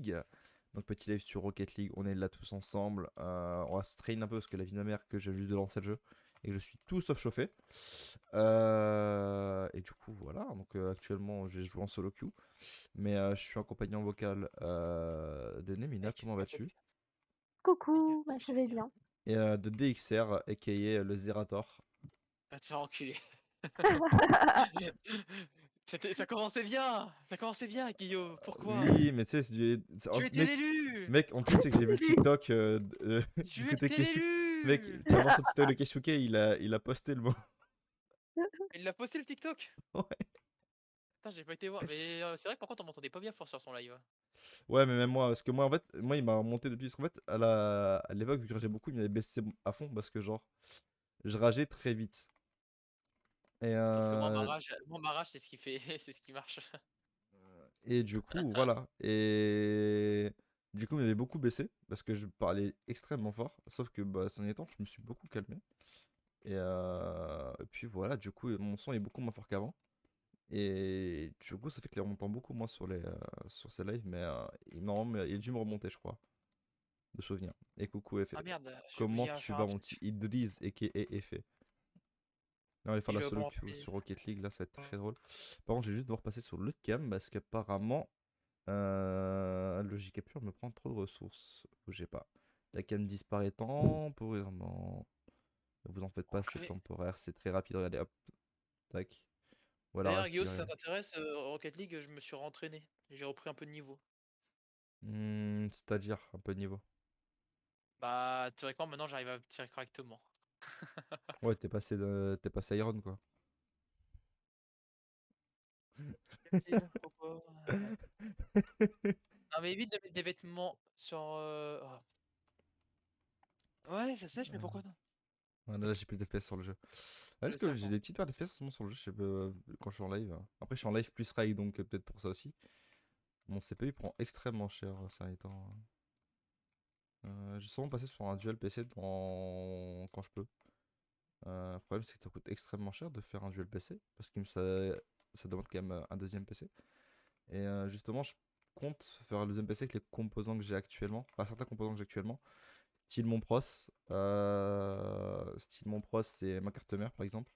League. Donc petit live sur Rocket League, on est là tous ensemble. On va se train un peu parce que la vie de ma mère que j'ai juste de lancer le jeu et que je suis tout sauf chauffé. Et du coup voilà, donc actuellement je joue en solo queue. Mais je suis accompagné en vocal de Nemina, Mec, comment pas de vas-tu? mec, Coucou, bah, c'est je vais génial. bien. Et de DXR, aka le Zerator. Va te faire enculer. Ça commençait bien, Guillaume. Pourquoi? Oui, mais tu sais, Tu étais mec, l'élu! mec, en plus c'est que j'ai vu le TikTok du Tu côté étais Kesuke. Mec, l'élu! tu vas voir sur le TikTok de Kesuke, il a posté le mot. Il l'a posté le TikTok? Ouais. Putain, j'ai pas été voir. Mais c'est vrai que par contre, on m'entendait pas bien fort sur son live. Ouais, mais même moi, parce que moi, en fait, moi, il m'a remonté depuis. Parce qu'en fait, à l'époque, vu que j'ai beaucoup, il m'avait baissé à fond parce que, genre, je rageais très vite. Et, Sauf que moi, ma rage, c'est ce qui fait, c'est ce qui marche. et du coup, voilà. Et du coup, il m'avait beaucoup baissé parce que je parlais extrêmement fort. Sauf que, bah, ces derniers temps, je me suis beaucoup calmé. Et puis voilà, du coup, mon son est beaucoup moins fort qu'avant. Et du coup, ça fait que on m'entend beaucoup moins sur ces lives. Mais normalement, il a dû me remonter, je crois, de souvenir. Et coucou, Effet. Ah merde, j'ai Comment oublié à tu faire un vas, mon petit truc. Idriss, aka Effet? On va faire Et la le solo comment queue appeler? sur Rocket League, là, ça va être très drôle. Par contre, je vais juste devoir passer sur l'autre cam parce qu'apparemment, Logic Capture me prend trop de ressources. Bougez pas. La cam disparaît temporairement. Ne vous en faites pas, c'est Enculé. temporaire, c'est très rapide. Regardez, hop, tac. Voilà, D'ailleurs, Guillaume, si récupérer. ça t'intéresse, Rocket League, je me suis rentraîné. J'ai repris un peu de niveau. C'est-à-dire un peu de niveau. Bah, théoriquement, maintenant, j'arrive à tirer correctement. Ouais, t'es passé Iron, quoi. Facile, pourquoi? Non, mais évite de mettre des vêtements sur. Ouais, ça sèche, mais pourquoi non? Voilà, là, j'ai plus d'FPS sur le jeu. Ouais, Le parce que j'ai serpent. des petites paires d'FPS en ce moment sur le jeu, je sais pas, quand je suis en live. Après, je suis en live plus raid, donc peut-être pour ça aussi. Mon CPU prend extrêmement cher ces derniers temps. J'ai souvent passé sur un dual PC quand je peux. Le problème, c'est que ça coûte extrêmement cher de faire un dual PC, parce que ça demande quand même un deuxième PC. Et justement, je compte faire un deuxième PC avec les composants que j'ai actuellement, enfin certains composants que j'ai actuellement. Style mon pros. Style mon pros, c'est ma carte mère par exemple.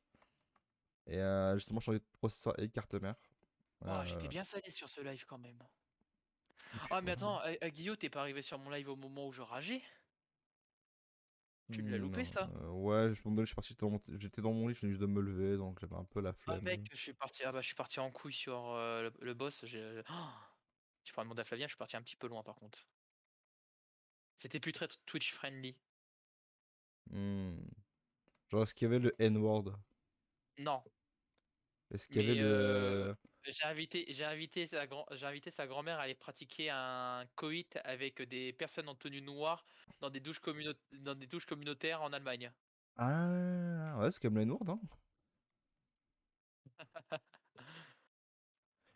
Et justement, changer de processeur et de carte mère. Oh, j'étais Euh, bien salé sur ce live quand même. et puis Ah, mais voilà. attends, Guillaume, t'es pas arrivé sur mon live au moment où je rageais? Tu l'as loupé Non, ça? ouais, je suis parti j'étais dans mon lit, je venais juste de me lever, donc j'avais un peu la Ah, mec, flemme. je suis parti. Ah, bah, je suis parti en couille sur le boss. Tu pourras demander à Flavien, je suis parti un petit peu loin par contre. C'était plus très Twitch friendly. Hmm. Genre, est-ce qu'il y avait le N-word? Non, Est-ce qu'il y avait mais le. j'ai invité sa grand-mère à aller pratiquer un coït avec des personnes en tenue noire dans des douches communautaires en Allemagne. Ah, ouais, c'est comme le N-word, hein.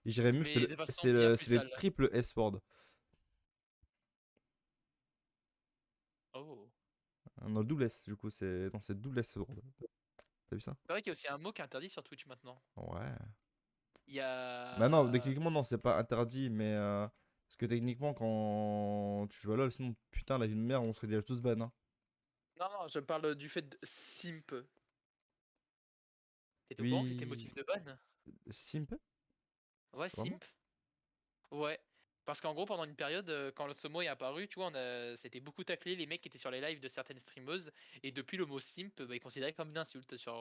Et j'irais mieux, Mais de façon c'est bien plus c'est le sale. triple S-word. Oh. Non, le double S, du coup, c'est. Non, c'est le double S-word. T'as vu ça? C'est vrai qu'il y a aussi un mot qui est interdit sur Twitch maintenant. Ouais. Il y Bah non, a. techniquement, non, c'est pas interdit, mais. Parce que techniquement, quand tu joues à LoL, sinon, putain, la vie de merde, on serait déjà tous ban, hein. Non, non, je parle du fait de simp. T'es au courant que c'était Oui. motif de ban? Simp? Ouais, Vraiment? simp. Ouais. Parce qu'en gros, pendant une période, quand ce mot est apparu, tu vois, c'était beaucoup taclé les mecs qui étaient sur les lives de certaines streameuses. Et depuis, le mot simp est considéré comme une insulte sur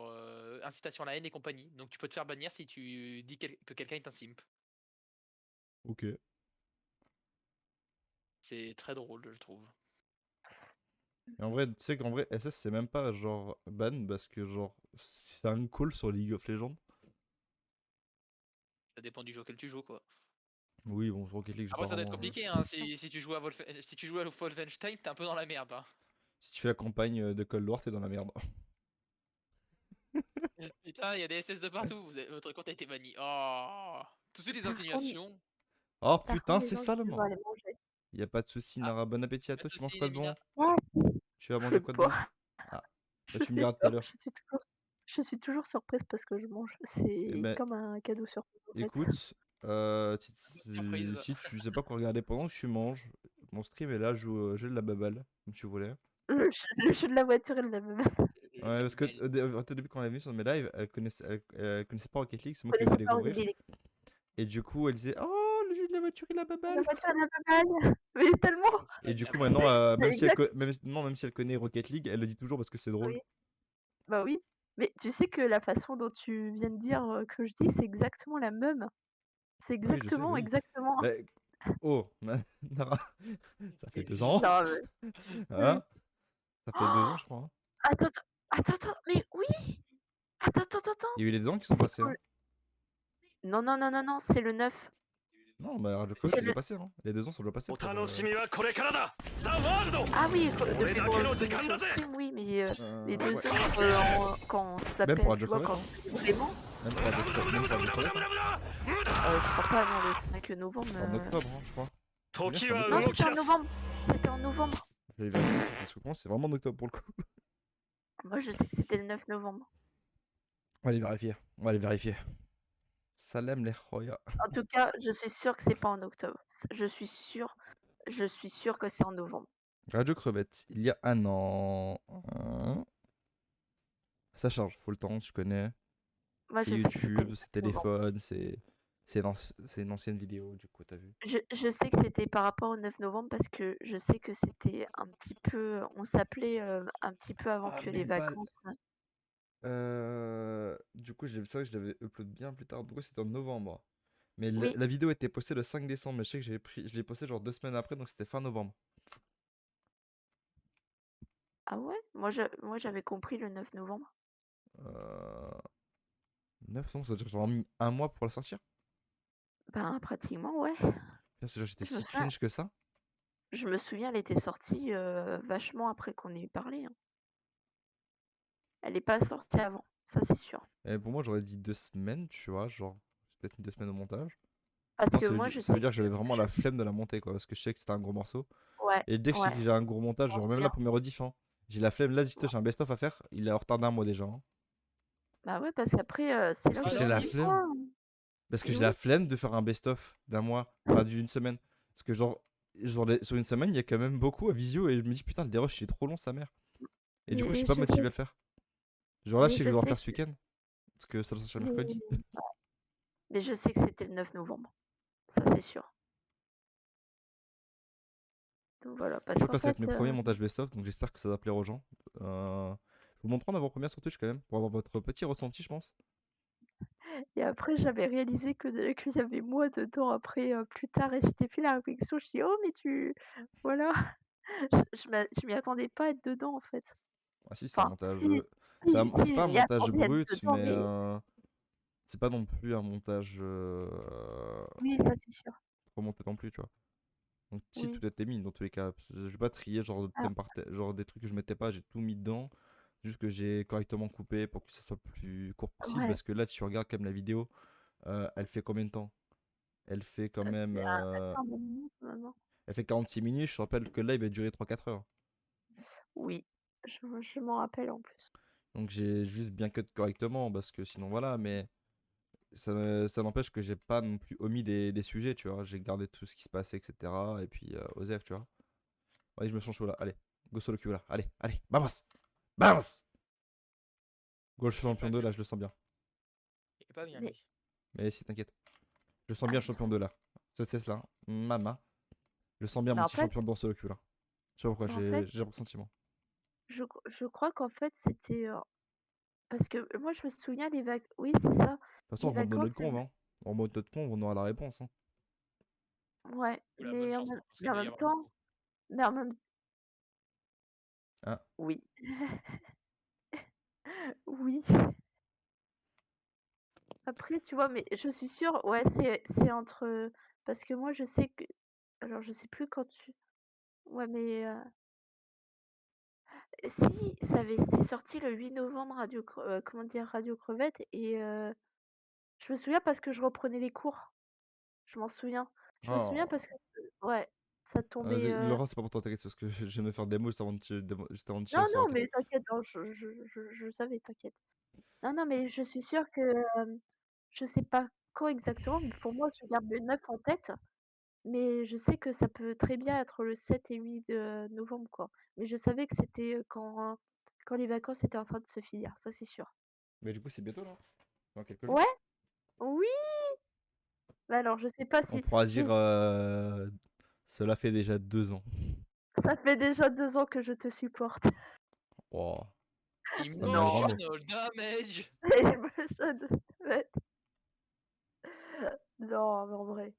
incitation à la haine et compagnie. Donc tu peux te faire bannir si tu dis que quelqu'un est un simp. Ok. C'est très drôle, je trouve. Et en vrai, tu sais qu'en vrai, SS, c'est même pas genre ban, parce que genre, c'est un call sur League of Legends. Ça dépend du jeu auquel tu joues, quoi. Oui, bon, sur Rocket League, j'ai pas Après, ça doit être vraiment joué. compliqué, C'est hein. ça. Si tu joues à si tu joues à Wolfenstein, t'es un peu dans la merde, hein. Si tu fais la campagne de Cold War, t'es dans la merde. Putain, il y a des SS de partout. Votre compte a été banni. Oh, toutes les Par contre, insinuations. Oh par putain, contre, les c'est gens, ça je le vais devoir mot. aller manger. Y a pas de souci, Ah, Nara. Bon appétit à pas toi, de tu manges soucis, quoi de bon? Nemina. Ah si, Tu vas je manger sais quoi de pas. bon? Ah, bah Je tu me sais diras tout à pas. l'heure. Je suis toujours surprise parce que je mange. Eh C'est ben, comme un cadeau surprise en fait. écoute, Surprise. Si tu sais pas quoi regarder pendant que je mange, mon stream est là, je joue au jeu de la baballe, comme tu voulais. Le jeu de la voiture et de la même. Ouais, parce que au début, quand elle est venue sur mes lives, elle connaissait pas Rocket League, c'est Vous moi qui lui ai fait connaissez pas découvrir. Rocket Et du coup, elle disait oh, le jeu de la voiture et la La baballe. voiture et la baballe. Mais tellement. Et du coup, Incroyable. maintenant, C'est exact. même si elle connaît Rocket League, elle le dit toujours parce que c'est drôle. Oui. Bah oui. Mais tu sais que la façon dont tu viens de dire que je dis, c'est exactement la même. C'est Oui, je sais, exactement, oui. exactement. Bah, oh, Nara, ça fait 2 ans. Non, mais... Hein, ça fait 2 ans, Oh, je crois. Hein. attends, mais oui. Attends. Il y a eu les 2 ans qui sont C'est passés. quand Hein. Non, c'est le 9. Non, bah Radio Creux, C'est c'est déjà le... passé. Hein. Les 2 ans sont déjà passés. お Pour, 楽しみはこれからだザ・ワールド Ah oui, 俺 depuis だ qu'on けの se 時 connaît 間 sur だ le ぜ stream, oui, mais les 2 ouais. ans quand on Même s'appelle, pour tu Radio vois, Creux. quand vraiment, Même pour Radio Creux. Même pour Radio Creux. je crois pas, non, le 5 novembre. En octobre, hein, je crois. 時は Non, 動き c'était en 出す novembre. C'était en novembre. Je vais vérifier parce que pour moi, c'est vraiment en octobre pour le coup. Moi, je sais que c'était le 9 novembre. On va aller vérifier. On va aller vérifier. Salem les Roya. En tout cas, je suis sûre que c'est pas en octobre. Je suis sûre que c'est en novembre. Radio Crevette, il y a 1 an. Ça charge, faut le temps, tu connais. Moi, C'est je sais que c'était YouTube, le c'est 9 novembre. téléphone, c'est une ancienne vidéo, du coup, t'as vu. Je sais que c'était par rapport au 9 novembre parce que je sais que c'était un petit peu... On s'appelait un petit peu avant Ah, que les même pas. vacances. Du coup, c'est vrai que je l'avais upload bien plus tard. Du coup, c'était en novembre. Mais Oui. la vidéo était postée le 5 décembre. Mais je sais que je l'ai postée genre 2 semaines après, donc c'était fin novembre. Ah ouais? Moi, j'avais compris le 9 novembre. 9 novembre, ça veut dire que j'aurais mis 1 mois pour la sortir. Ben, pratiquement, ouais. Bien sûr, j'étais Je me si souviens, cringe que ça. elle était sortie vachement après qu'on ait parlé. Hein. Elle est pas sortie avant, ça c'est sûr. Et pour moi, j'aurais dit 2 semaines, tu vois. Genre, j'ai peut-être mis 2 semaines au montage. Parce Non, que moi, je ça veut sais dire que j'avais vraiment je la sais- flemme de la monter, quoi. Parce que je sais que c'était un gros morceau. Ouais, Et dès que je sais ouais. que j'ai un gros montage, Je m'en genre même là souviens. pour mes rediff, hein, j'ai la flemme. Là, j'ai un best-of à faire. Il est en retard d'1 mois déjà. Hein. Bah ouais, parce qu'après, c'est Parce là que où j'ai la tu dis, flemme. ah, Parce que et j'ai oui. la flemme de faire un best-of d'1 mois, enfin d'une semaine. Parce que genre sur une semaine, il y a quand même beaucoup à visio et je me dis putain, le dérush il est trop long sa mère. Et du coup, je suis Mais pas je motivé à sais, le faire. Genre là, mais je sais que je je vais en sais faire ce que, week-end. Parce que ça doit sortir mais, mercredi. mais je sais que c'était le 9 novembre. Ça c'est sûr. Donc voilà, En parce tout qu'en cas, ça va être fait, mes premiers montages best-of, donc j'espère que ça va plaire aux gens. Je vous montrerai en avant-première sur Twitch quand même, pour avoir votre petit ressenti, je pense. et après j'avais réalisé qu'il y avait moi dedans après plus tard et j'étais fait la réflexion, je dis oh mais voilà, je m'y attendais pas à être dedans en fait. Ah si, c'est un Enfin, montage. C'est si, pas je un m'y montage attendais à être brut, dedans, mais mais c'est pas non plus un montage oui, ça c'est sûr. remonté non plus, tu vois. Donc si Oui. tout était mis dans tous les cas, parce que je vais pas trier genre Ah, thème par genre des trucs que je mettais pas, j'ai tout mis dedans, juste que j'ai correctement coupé pour que ça soit plus court possible, ouais, parce que là tu regardes quand même la vidéo, elle fait combien de temps? Elle fait quand même, c'est un bon moment maintenant. elle fait 46 minutes, je te rappelle que là il va durer 3-4 heures. Oui, je m'en rappelle en plus. Donc j'ai juste bien cut correctement, parce que sinon voilà, mais ça n'empêche que j'ai pas non plus omis des sujets, tu vois, j'ai gardé tout ce qui se passait, etc. Et puis Osef, tu vois. Allez, je me change chaud là, allez, go solo queue là, allez, vamos! Vamos! Go, je suis champion 2 là, je le sens bien. Il est pas bien Mais lui. Mais si, t'inquiète. Je le sens bien champion 2 là. C'est cela. Mama. Je le sens bien mais mon en petit fait, champion dans solo queue là. Je sais pas pourquoi, en fait, j'ai un pressentiment. je crois qu'en fait c'était parce que moi je me souviens les vacances. Oui, c'est ça. De toute façon, Les on rentre dans notre vacances, conve, hein. En mode notre conve, on aura la réponse, hein. ouais, Oula, bonne chance, hein, parce qu'il doit y avoir beaucoup. mais en même Ah, oui. Oui. Après, tu vois, mais je suis sûre, ouais, c'est entre parce que moi je sais que alors je sais plus quand tu ouais, mais si, c'était sorti le 8 novembre comment dire? Radio Crevette et je me souviens parce que je reprenais les cours. Je m'en souviens. Je me souviens oh. parce que ouais, ça tombait, Laurent, c'est pas pour toi, t'inquiète, c'est parce que je viens de me faire des mots juste avant juste avant de non, chier sur non, Rocket. mais t'inquiète, hein, je savais, t'inquiète. Non, non, mais je suis sûre que, je sais pas quand exactement, mais pour moi, je garde le 9 en tête, mais je sais que ça peut très bien être le 7 et 8 de novembre, quoi. Mais je savais que c'était quand les vacances étaient en train de se finir, ça c'est sûr. Mais du coup, c'est bientôt là, dans quelques jours. Ouais, oui. Bah alors, je sais pas On si, pourra si dire cela fait déjà 2 ans. ça fait déjà 2 ans que je te supporte. Wow. Ça me met Non. vraiment. Emotional damage. Ouais. Non, mais en vrai.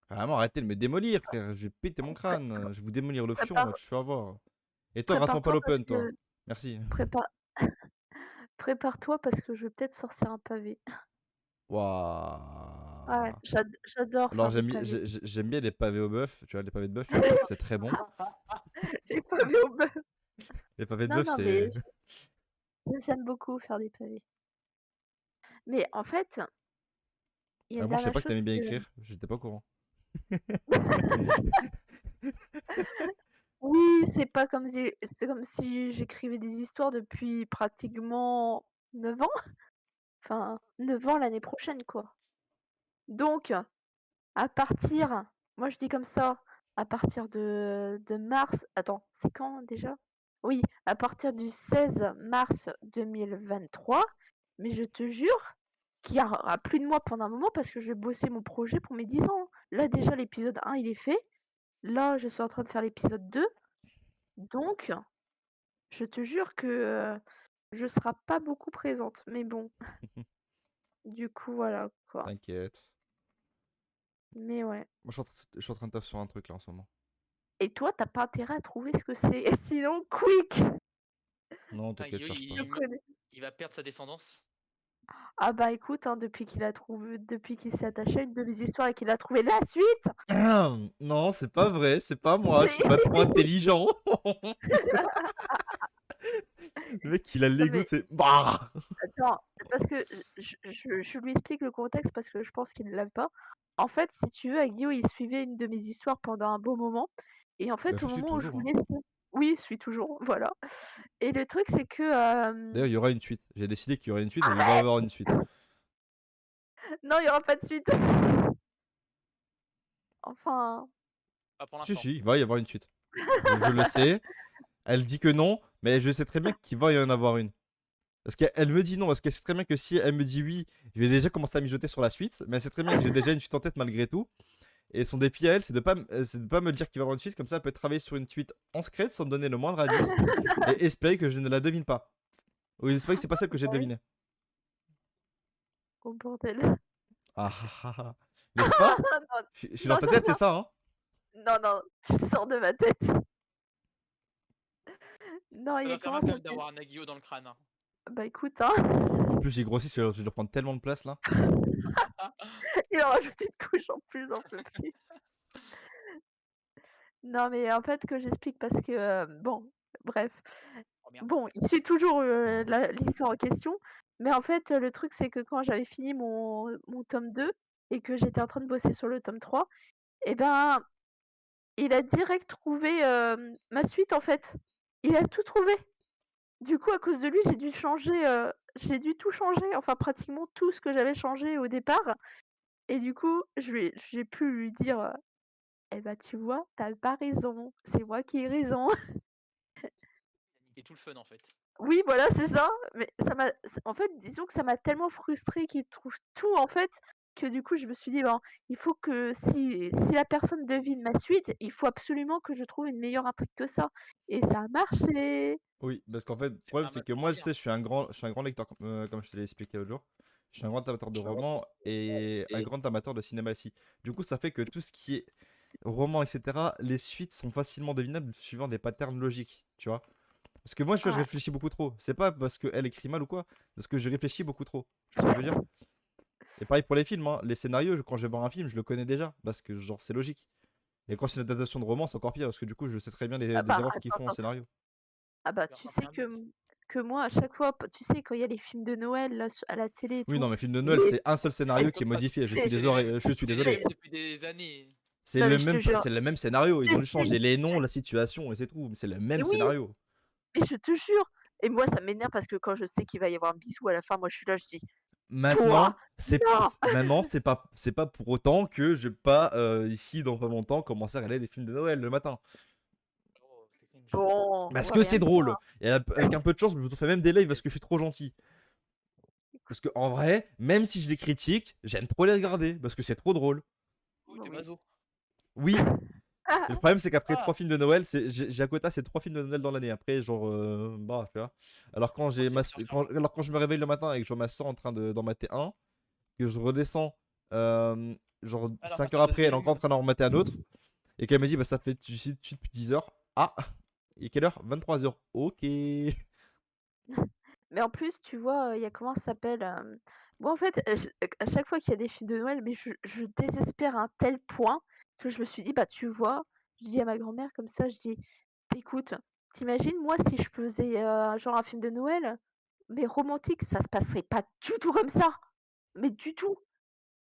Vraiment, arrêtez de me démolir, frère. Je vais péter mon Pré- crâne. Je vais vous démolir le fion, Prépare, tu vas voir. Et toi, rate-moi pas prépare-toi parce l'open, toi. que Merci. prépare, prépare-toi parce que je vais peut-être sortir un pavé. Ouais, Waouh. j'adore Alors, faire des pavés. j'aime bien les pavés au bœuf. Tu vois, les pavés de bœuf, c'est très bon. Les pavés au beurre. Les pavés de Non, bœuf, non, mais c'est. j'aime beaucoup faire des pavés. Mais en fait, il y a une Moi, je sais dernière pas que chose t'aimais bien que... écrire. J'étais pas au courant. Oui, c'est comme si j'écrivais des histoires depuis pratiquement 9 ans. Enfin, 9 ans l'année prochaine, quoi. Donc, à partir, moi je dis comme ça, à partir de mars, attends, c'est quand déjà? Oui, à partir du 16 mars 2023, mais je te jure qu'il y aura plus de moi pendant un moment parce que je vais bosser mon projet pour mes 10 ans. Là déjà l'épisode 1 il est fait, là je suis en train de faire l'épisode 2, donc je te jure que je serai pas beaucoup présente, mais bon, du coup voilà quoi. T'inquiète. Mais ouais. Moi, je suis en train de taffer sur un truc là en ce moment. Et toi, t'as pas intérêt à trouver ce que c'est. Sinon, quick! Non, Ah, t'inquiète, Guillaume, cherche pas. Je connais. il va perdre sa descendance. Ah bah écoute, hein, depuis qu'il s'est attaché à une de mes histoires et qu'il a trouvé la suite, Non, c'est pas vrai, c'est pas moi, je suis c'est... pas trop intelligent. Le mec, il a Non l'ego, mais c'est. Bah. attends, parce que je lui explique le contexte parce que je pense qu'il ne l'a pas. En fait, si tu veux, Agio, il suivait une de mes histoires pendant un beau moment. Et en Bah, fait, je au suis moment où je toujours. Hein. voulais... Oui, je suis toujours, voilà. Et le truc, c'est que... D'ailleurs, il y aura une suite. J'ai décidé qu'il y aurait une suite, donc il va y Arrête! avoir une suite. Non, il n'y aura pas de suite. Enfin... Pas pour Si, l'instant. si, il va y avoir une suite. Je le sais. Elle dit que non, mais je sais très bien qu'il va y en avoir une. Parce qu'elle me dit non, parce qu'elle sait très bien que si elle me dit oui, je vais déjà commencer à mijoter sur la suite. Mais elle sait très bien que j'ai déjà une suite en tête malgré tout. Et son défi à elle, c'est de pas me dire qu'il va y avoir une suite. Comme ça, elle peut travailler sur une suite en secret sans me donner le moindre indice. Et espérer que je ne la devine pas. Ou espérer que c'est pas celle que j'ai devinée. Oh bordel. Ah ah ah ah. N'est-ce pas? Non, Je suis non, dans ta non, tête, c'est non, ça, hein? non, non, tu sors de ma tête. Non, Ça il y a va faire comment mal quand ça même s'appelle? d'avoir un Nagio dans le crâne. Hein. Bah écoute, hein, En plus, j'ai grossi, je dois prendre tellement de place là. il en rajoute une couche en plus, j'en peux plus. Non, mais en fait, que j'explique parce que, bon, bref. Oh merde. Bon, il suit toujours l'histoire en question, mais en fait, le truc, c'est que quand j'avais fini mon tome 2 et que j'étais en train de bosser sur le tome 3, et ben, il a direct trouvé ma suite en fait. Il a tout trouvé. Du coup, à cause de lui, j'ai dû tout changer, enfin pratiquement tout ce que j'avais changé au départ. Et du coup, j'ai pu lui dire, eh ben tu vois, t'as pas raison, c'est moi qui ai raison. Il a niqué tout le fun en fait. Oui, voilà, c'est ça. Mais en fait, disons que ça m'a tellement frustrée qu'il trouve tout en fait, que du coup, je me suis dit, ben, il faut que si la personne devine ma suite, il faut absolument que je trouve une meilleure intrigue que ça. Et ça a marché. Oui, parce qu'en fait, le problème, c'est que moi, je sais, je suis un grand lecteur, comme je te l'ai expliqué l'autre jour. Je suis un grand amateur de romans et un grand amateur de cinéma aussi. Du coup, ça fait que tout ce qui est roman, etc., les suites sont facilement devinables suivant des patterns logiques, tu vois. Parce que moi, je Ouais. réfléchis beaucoup trop. C'est pas parce qu'elle écrit mal ou quoi, parce que je réfléchis beaucoup trop. Tu vois ce que je veux dire? Et pareil pour les films, hein. Les scénarios, quand je vais voir un film, je le connais déjà, parce que genre, c'est logique. Et quand c'est une adaptation de roman, c'est encore pire, parce que du coup, je sais très bien les Ah bah, erreurs qu'ils font en attends. scénario. Ah bah, Il y tu aura sais plein de doutes. que moi, à chaque fois, tu sais, quand il y a les films de Noël là, à la télé et Oui, tout, non, mais film de Noël, les... c'est un seul scénario qui est modifié. Je suis désolé. Je suis C'est les désolé. mêmes depuis des années. C'est Non, le mais je te même, jure. c'est le même scénario. Ils ont C'est- juste changé les noms, la situation et c'est tout. Mais c'est le Et même oui, scénario. mais je te jure, Et moi, ça m'énerve parce que quand je sais qu'il va y avoir un bisou à la fin, moi, je suis là, je dis: «Toi, Maintenant, non!» c'est pas pour autant que je vais pas, ici, dans pas longtemps, commencer à regarder des films de Noël le matin. Oh, c'est cringe. Bon, on Parce va que rien c'est dire. drôle. Et avec un peu de chance, je vous en fais même des lives parce que je suis trop gentil. Parce que en vrai, même si je les critique, j'aime trop les regarder parce que c'est trop drôle. Oh, t'es Oui. maso. Oui, Ah! et le problème c'est qu'après Ah! 3 films de Noël, j'ai à quota c'est 3 films de Noël dans l'année. Après, genre, bah, tu vois. Alors quand j'ai c'est ma dur, s- j'avoue. alors quand je me réveille le matin et que je vois ma soeur en train d'en mater un, que je redescends, genre Alors, 5 matin heures le après, elle est deuxième. encore en train d'en remater un autre, et qu'elle me dit, bah ça fait tu suis dessus depuis 10 heures. Ah, et quelle heure? 23 heures. Ok. Mais en plus, tu vois, il y a comment ça s'appelle? Moi, en fait, à chaque fois qu'il y a des films de Noël, mais je désespère à un tel point que je me suis dit: «Bah, tu vois», je dis à ma grand-mère comme ça, je dis: «Écoute, t'imagines moi si je faisais, genre un film de Noël, mais romantique, ça se passerait pas du tout comme ça, mais du tout.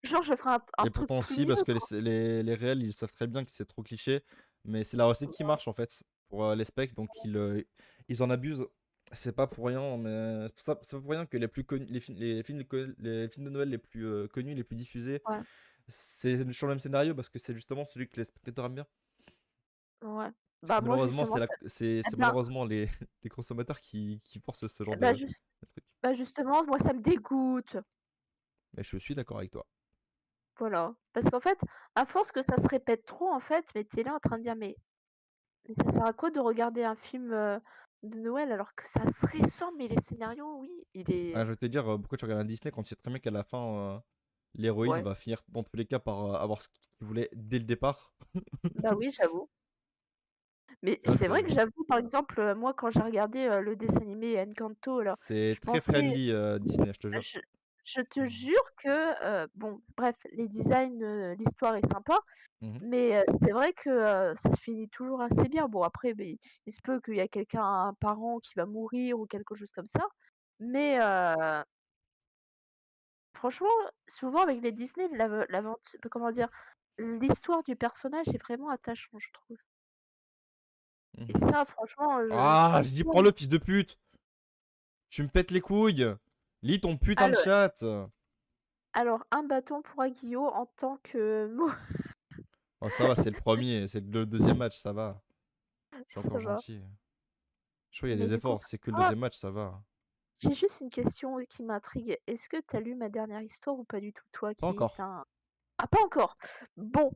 Genre je ferais un Et truc pourtant plus si, mieux, parce que quoi». les réels, ils savent très bien que c'est trop cliché, mais c'est la recette qui Ouais, marche en fait pour les specs, donc ils en abusent. C'est pas pour rien, mais c'est pas pour rien que les plus connus, les films de Noël les plus connus, les plus diffusés, ouais, c'est sur le même scénario parce que c'est justement celui que les spectateurs aiment bien. ouais. C'est Bah, moi malheureusement, justement ça eh c'est ben malheureusement les consommateurs qui forcent ce genre eh bah, de truc. justement, moi ça me dégoûte. Mais je suis d'accord avec toi. Voilà. Parce qu'en fait, à force que ça se répète trop, en fait, mais tu es là en train de dire: «Mais ça sert à quoi de regarder un film, de Noël alors que ça se ressemble, mais les scénarios, oui, il Ah, est» je vais te dire, pourquoi tu regardes un Disney quand tu sais très bien qu'à la fin, l'héroïne ouais, va finir dans tous les cas par avoir ce qu'il voulait dès le départ. bah, oui, j'avoue. Mais Tu vois, c'est vrai que j'avoue, par exemple, moi, quand j'ai regardé, le dessin animé Encanto, là, c'est je très pensais friendly, Disney, je te jure. je je te jure que, bon, bref, les designs, l'histoire est sympa, Mmh. mais c'est vrai que, ça se finit toujours assez bien. Bon après, beh, il se peut qu'il y a quelqu'un, un parent qui va mourir ou quelque chose comme ça, mais franchement, souvent avec les Disney, comment dire? L'histoire du personnage est vraiment attachant, je trouve. Et Mmh. ça, franchement, je Ah! suis J'ai dit: sûre. «Prends-le, fils de pute! Tu me pètes les couilles! Lis ton putain de Alors chat!» alors un bâton pour Aguillot en tant que mot Oh ça va, c'est le premier, c'est le deuxième match, ça va. Je suis ça encore va. gentil. Je crois qu'il y a Mais des du coup efforts, c'est que le ah! deuxième match, ça va. J'ai juste une question, qui m'intrigue. Est-ce que tu as lu ma dernière histoire ou pas du tout? Toi Pas qui est encore. un ah pas encore! Bon,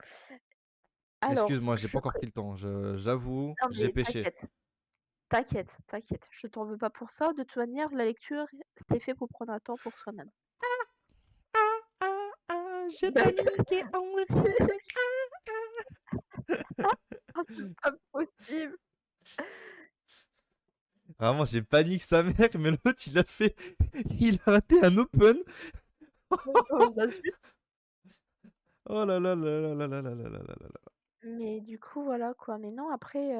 alors Excuse-moi, j'ai pas je encore pré pris le temps, j'avoue, non j'ai mais péché. t'inquiète, t'inquiète, t'inquiète, je t'en veux pas pour ça. De toute manière, la lecture, c'est fait pour prendre un temps pour soi-même. Ah, ah, ah, j'ai D'accord. paniqué en réflexe. Ah, c'est pas possible! Vraiment, j'ai paniqué sa mère, mais l'autre, il a fait. Il a raté un open. Oh bah zut! Oh là là là là là là là là là là là. Mais du coup, voilà quoi. Mais non, après,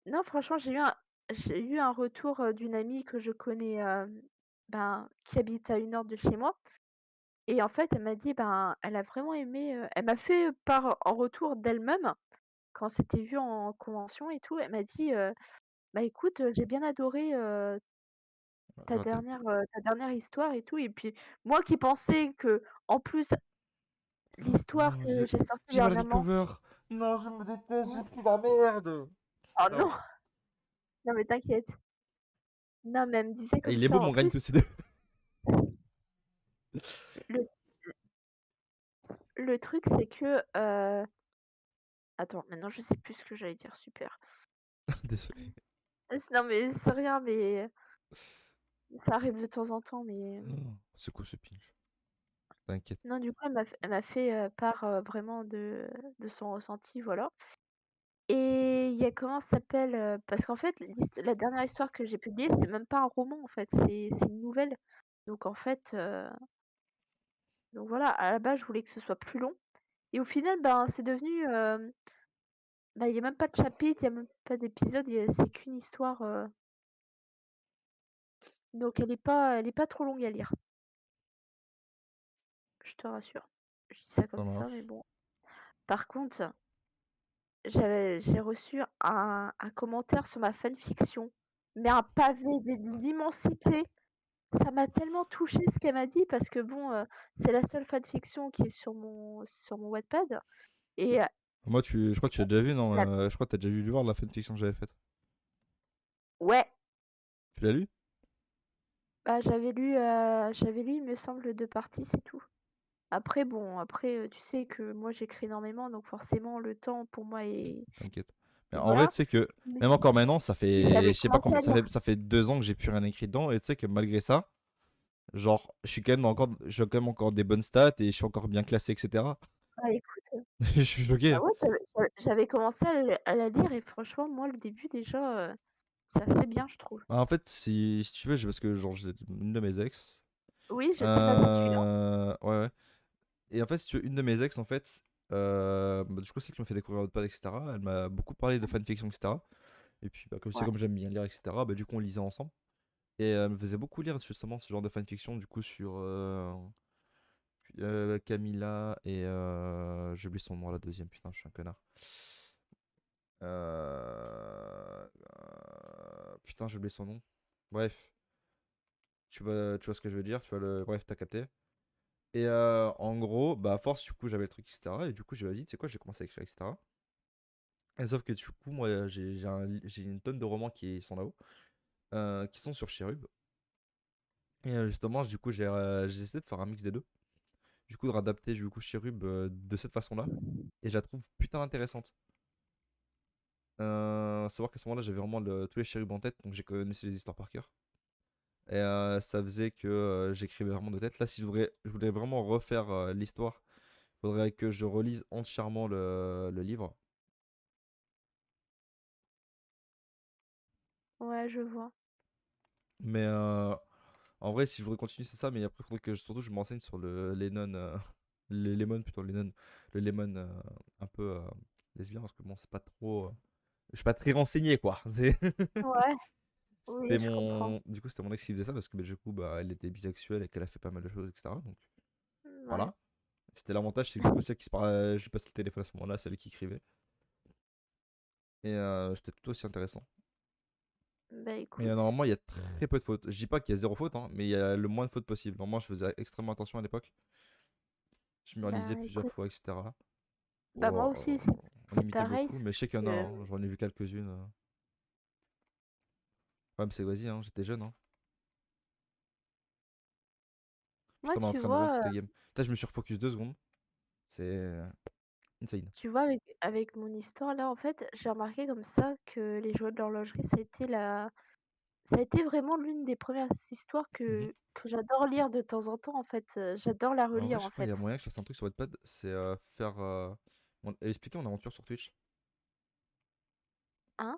non, franchement, j'ai eu un retour, d'une amie que je connais, ben, qui habite à 1 heure de chez moi. Et en fait, elle m'a dit, ben, elle a vraiment aimé, elle m'a fait part en retour d'elle-même, quand on s'était vues en convention et tout, elle m'a dit, «Bah, écoute, j'ai bien adoré, ta dernière histoire et tout» et puis moi qui pensais que en plus l'histoire Non, que j'ai sortie j'ai mal dernièrement recover. Non, je me déteste, j'ai plus la merde. oh Non. non! Non mais t'inquiète. Non mais elle me disait Ah, comme il est beau ça en mon gagne plus tous ces deux. le le truc c'est que, attends, maintenant je sais plus ce que j'allais dire, super. Désolé. Non mais c'est rien, mais ça arrive de temps en temps, mais Oh, c'est quoi ce pinch? T'inquiète. non, du coup, elle m'a fait, part, vraiment de son ressenti, voilà. Et il y a comment ça s'appelle? Parce qu'en fait, la dernière histoire que j'ai publiée, c'est même pas un roman, en fait, c'est une nouvelle. Donc en fait, donc voilà, à la base, je voulais que ce soit plus long et au final, ben, c'est devenu, bah, il y a même pas de chapitre, il y a même pas d'épisode, c'est qu'une histoire, donc elle est pas trop longue à lire, je te rassure. Je dis ça Ça comme ça, mais marche. bon. Par contre j'ai reçu un commentaire sur ma fanfiction. mais un pavé d'une immensité. Ça m'a tellement touchée ce qu'elle m'a dit parce que bon, c'est la seule fanfiction qui est sur mon Wattpad et Moi, je crois que tu l'as déjà vu, non? la Je crois que t'as déjà dû voir la fanfiction que j'avais faite. ouais, Tu l'as lu? bah, j'avais lu, il me semble, 2 parties, c'est tout. Après bon, tu sais que moi j'écris énormément donc forcément le temps pour moi est T'inquiète. Mais en vrai, voilà. tu sais que Mais même encore maintenant, ça fait, j'avais je sais pas commencé combien, à lire. ça fait 2 ans que j'ai plus rien écrit dedans, et tu sais que malgré ça, genre, j'ai quand même encore des bonnes stats et je suis encore bien classé, etc. Bah, écoute, Je suis bah, choqué. ouais, j'avais commencé à la lire et franchement moi le début déjà, c'est assez bien je trouve. En fait, si tu veux, parce que genre, j'ai une de mes ex. Oui, je sais pas, c'est celui-là? Ouais, ouais. Et en fait, si tu veux, une de mes ex, en fait, bah, du coup, c'est qui m'a fait découvrir Wattpad, etc. Elle m'a beaucoup parlé de fanfiction, etc. Et puis, bah, Ouais. comme j'aime bien lire, etc., bah, du coup, on lisait ensemble. Et elle me faisait beaucoup lire justement ce genre de fanfiction, du coup, sur Camilla et. J'ai oublié son nom, la deuxième, putain, je suis un connard. Putain, j'ai oublié son nom. Bref, tu vois ce que je veux dire, tu vois bref, t'as capté. Et en gros, bah à force, du coup, j'avais le truc, etc. Et du coup, j'ai dit, tu sais quoi, j'ai commencé à écrire, etc. Et sauf que du coup, moi, j'ai une tonne de romans qui sont là-haut, qui sont sur Cherub. Et justement, du coup, j'ai essayé de faire un mix des deux. Du coup, de réadapter du coup Cherub de cette façon-là. Et je la trouve putain intéressante. Savoir qu'à ce moment-là, j'avais vraiment tous les Cherubs en tête, donc j'ai connaissé les histoires par cœur. Et ça faisait que j'écrivais vraiment de tête. Là, si je voulais vraiment refaire l'histoire, il faudrait que je relise entièrement le livre. Ouais, je vois. Mais en vrai, si je voudrais continuer, c'est ça. Mais après, il faudrait que surtout je m'enseigne sur le Lennon. Le Lemon plutôt, Lennon. Le Lemon un peu lesbien, parce que bon, c'est pas trop. Je suis pas très renseigné, quoi. Ouais, C'était oui, je comprends. mon. Du coup, c'était mon ex qui faisait ça parce que bah, du coup, bah, elle était bisexuelle et qu'elle a fait pas mal de choses, etc. Donc Ouais. voilà. C'était l'avantage, c'est que du coup, celle qui se parlait, je lui passe le téléphone à ce moment-là, celle qui écrivait. Et c'était tout aussi intéressant. Bah Mais écoute, normalement, il y a très peu de fautes. Je dis pas qu'il y a zéro faute, hein, mais il y a le moins de fautes possible. Normalement, je faisais extrêmement attention à l'époque. Je me relisais bah plusieurs écoute, fois, etc. bah Bon, moi aussi on c'est imitait pareil, beaucoup, sauf mais je sais qu'il y en a, que hein, j'en ai vu quelques-unes. Ouais, mais c'est vas-y, hein, j'étais jeune. Hein. moi Putain, on est en tu train de run vois, c'était game. Putain, je me suis refocus 2 secondes. C'est insane. avec mon histoire là, en fait, j'ai remarqué comme ça que les jouets de l'horlogerie, ça a été vraiment l'une des premières histoires Mhm. que j'adore lire de temps en temps en fait. J'adore la En vrai, relire je en crois qu'il y fait. a moyen que je fasse un truc sur Wattpad, c'est faire. Expliquer mon aventure sur Twitch. Hein?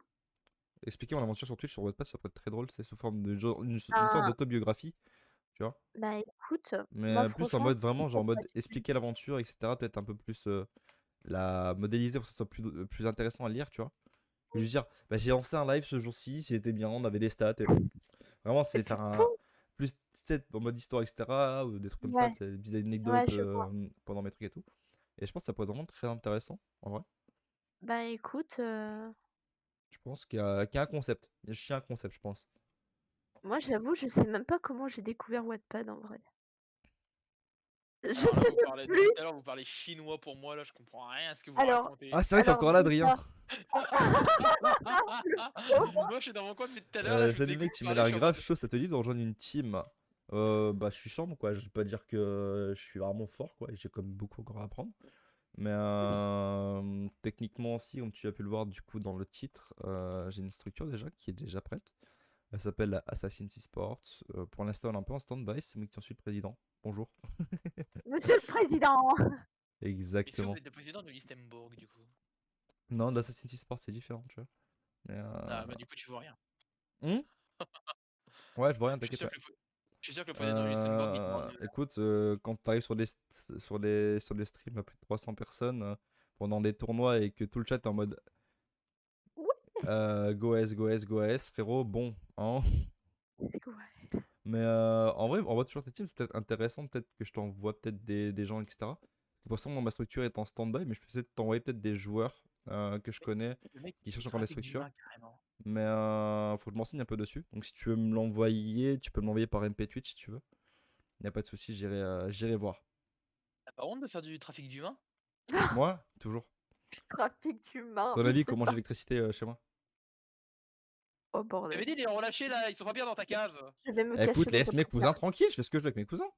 Expliquer mon aventure sur Twitch sur Wattpad, ça peut être très drôle. C'est sous forme de genre, une sorte Ben, d'autobiographie, tu vois. bah écoute, moi Mais plus en franchement, mode si vraiment, genre ça en peut mode être une- expliquer l'aventure, etc. Peut-être un peu plus la modéliser pour que ce soit plus intéressant à lire, tu vois. Je veux dire, bah, j'ai lancé un live ce jour-ci, c'était bien, on avait des stats. Et vraiment, Et c'est puis faire un. pouf, Plus, tu sais, en mode histoire, etc. Ou des trucs comme ça, ouais, des petites ouais, anecdotes je vois. pendant mes trucs et tout. Et je pense que ça pourrait être vraiment très intéressant, en vrai. Bah écoute, Je pense qu'il y a un concept. Il y a un concept, je pense. moi j'avoue, je sais même pas comment j'ai découvert Wattpad en vrai. Je Alors là, sais vous même parlez depuis plus. tout à l'heure, vous parlez chinois pour moi, là, je comprends rien à ce que vous Alors, racontez. Ah, c'est vrai, t'es alors encore là, Adrien. déjà, le pauvre. Moi, je suis dans mon coin depuis tout à l'heure, là, je vous Salut écoute mec, tu m'as parler, je l'air suis en grave mode. chaud, ça te dit de rejoindre une team. Bah, je suis chambre quoi, je vais pas dire que je suis vraiment fort quoi, et j'ai comme beaucoup encore à apprendre. Mais techniquement aussi, comme tu as pu le voir du coup dans le titre, j'ai une structure déjà qui est déjà prête. Elle s'appelle la Assassin's Esports. Pour l'instant, elle est un peu en stand-by, c'est moi qui en suis le président. Bonjour. Monsieur le président. Et si vous Exactement. êtes le président de l'Istenbourg, du coup? Non, l'Assassin's Esports c'est différent, tu vois. Mais, Ah, bah, du coup, tu vois rien. hmm ouais, je vois rien, Je suis t'inquiète sûr pas. que le président de l'Istenbourg, il demande. Écoute, quand tu arrives sur les streams à plus de 300 personnes pendant des tournois et que tout le chat est en mode Oui, go S, go S, go S, frérot, bon, hein. c'est quoi? Mais en vrai, on voit toujours tes teams, c'est peut-être intéressant, peut-être que je t'envoie peut-être des gens, etc. Pour l'instant, moi, ma structure est en stand-by, mais je peux essayer de t'envoyer peut-être des joueurs que je connais Le mec, qui il cherchent encore des trafique structures. d'humains, carrément. Mais faut que je m'enseigne un peu dessus. Donc si tu veux me l'envoyer, tu peux me l'envoyer par MP Twitch si tu veux. Y a pas de souci, j'irai voir. T'as pas honte de faire du trafic d'humains? Moi, toujours. Trafic d'humains, Ton mais avis, c'est comment pas... j'ai l'électricité chez moi? Oh T'avais bordel. dit de les relâcher là, ils sont pas bien dans ta cave. Je vais me Écoute, cacher dans laisse ta mes poussière. cousins tranquilles, je fais ce que je veux avec mes cousins.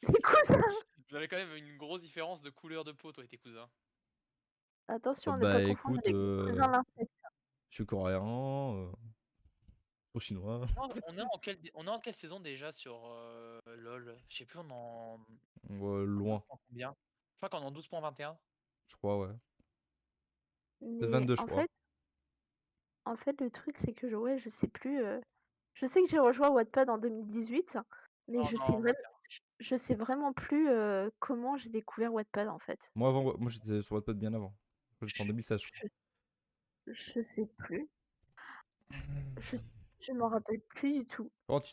Les cousins. Vous avez quand même une grosse différence de couleur de peau, toi et tes cousins. Attention, Oh, ne pas bah confondre écoute, avec mes cousins l'insecte. je suis coréen, trop chinois. On est en quelle saison déjà sur LoL? Je sais plus, on est en Loin, 12.combien? Je crois qu'on est en 12.21. je crois, ouais. Peut-être Mais 22, je crois. en fait, le truc, c'est que ouais, je sais plus. Je sais que j'ai rejoint Wattpad en 2018, mais Non, non, 21. je sais vraiment plus comment j'ai découvert Wattpad en fait. Moi j'étais sur Wattpad bien avant. J'étais en 2016, je crois. Je sais plus. Je m'en rappelle plus du tout. Par contre,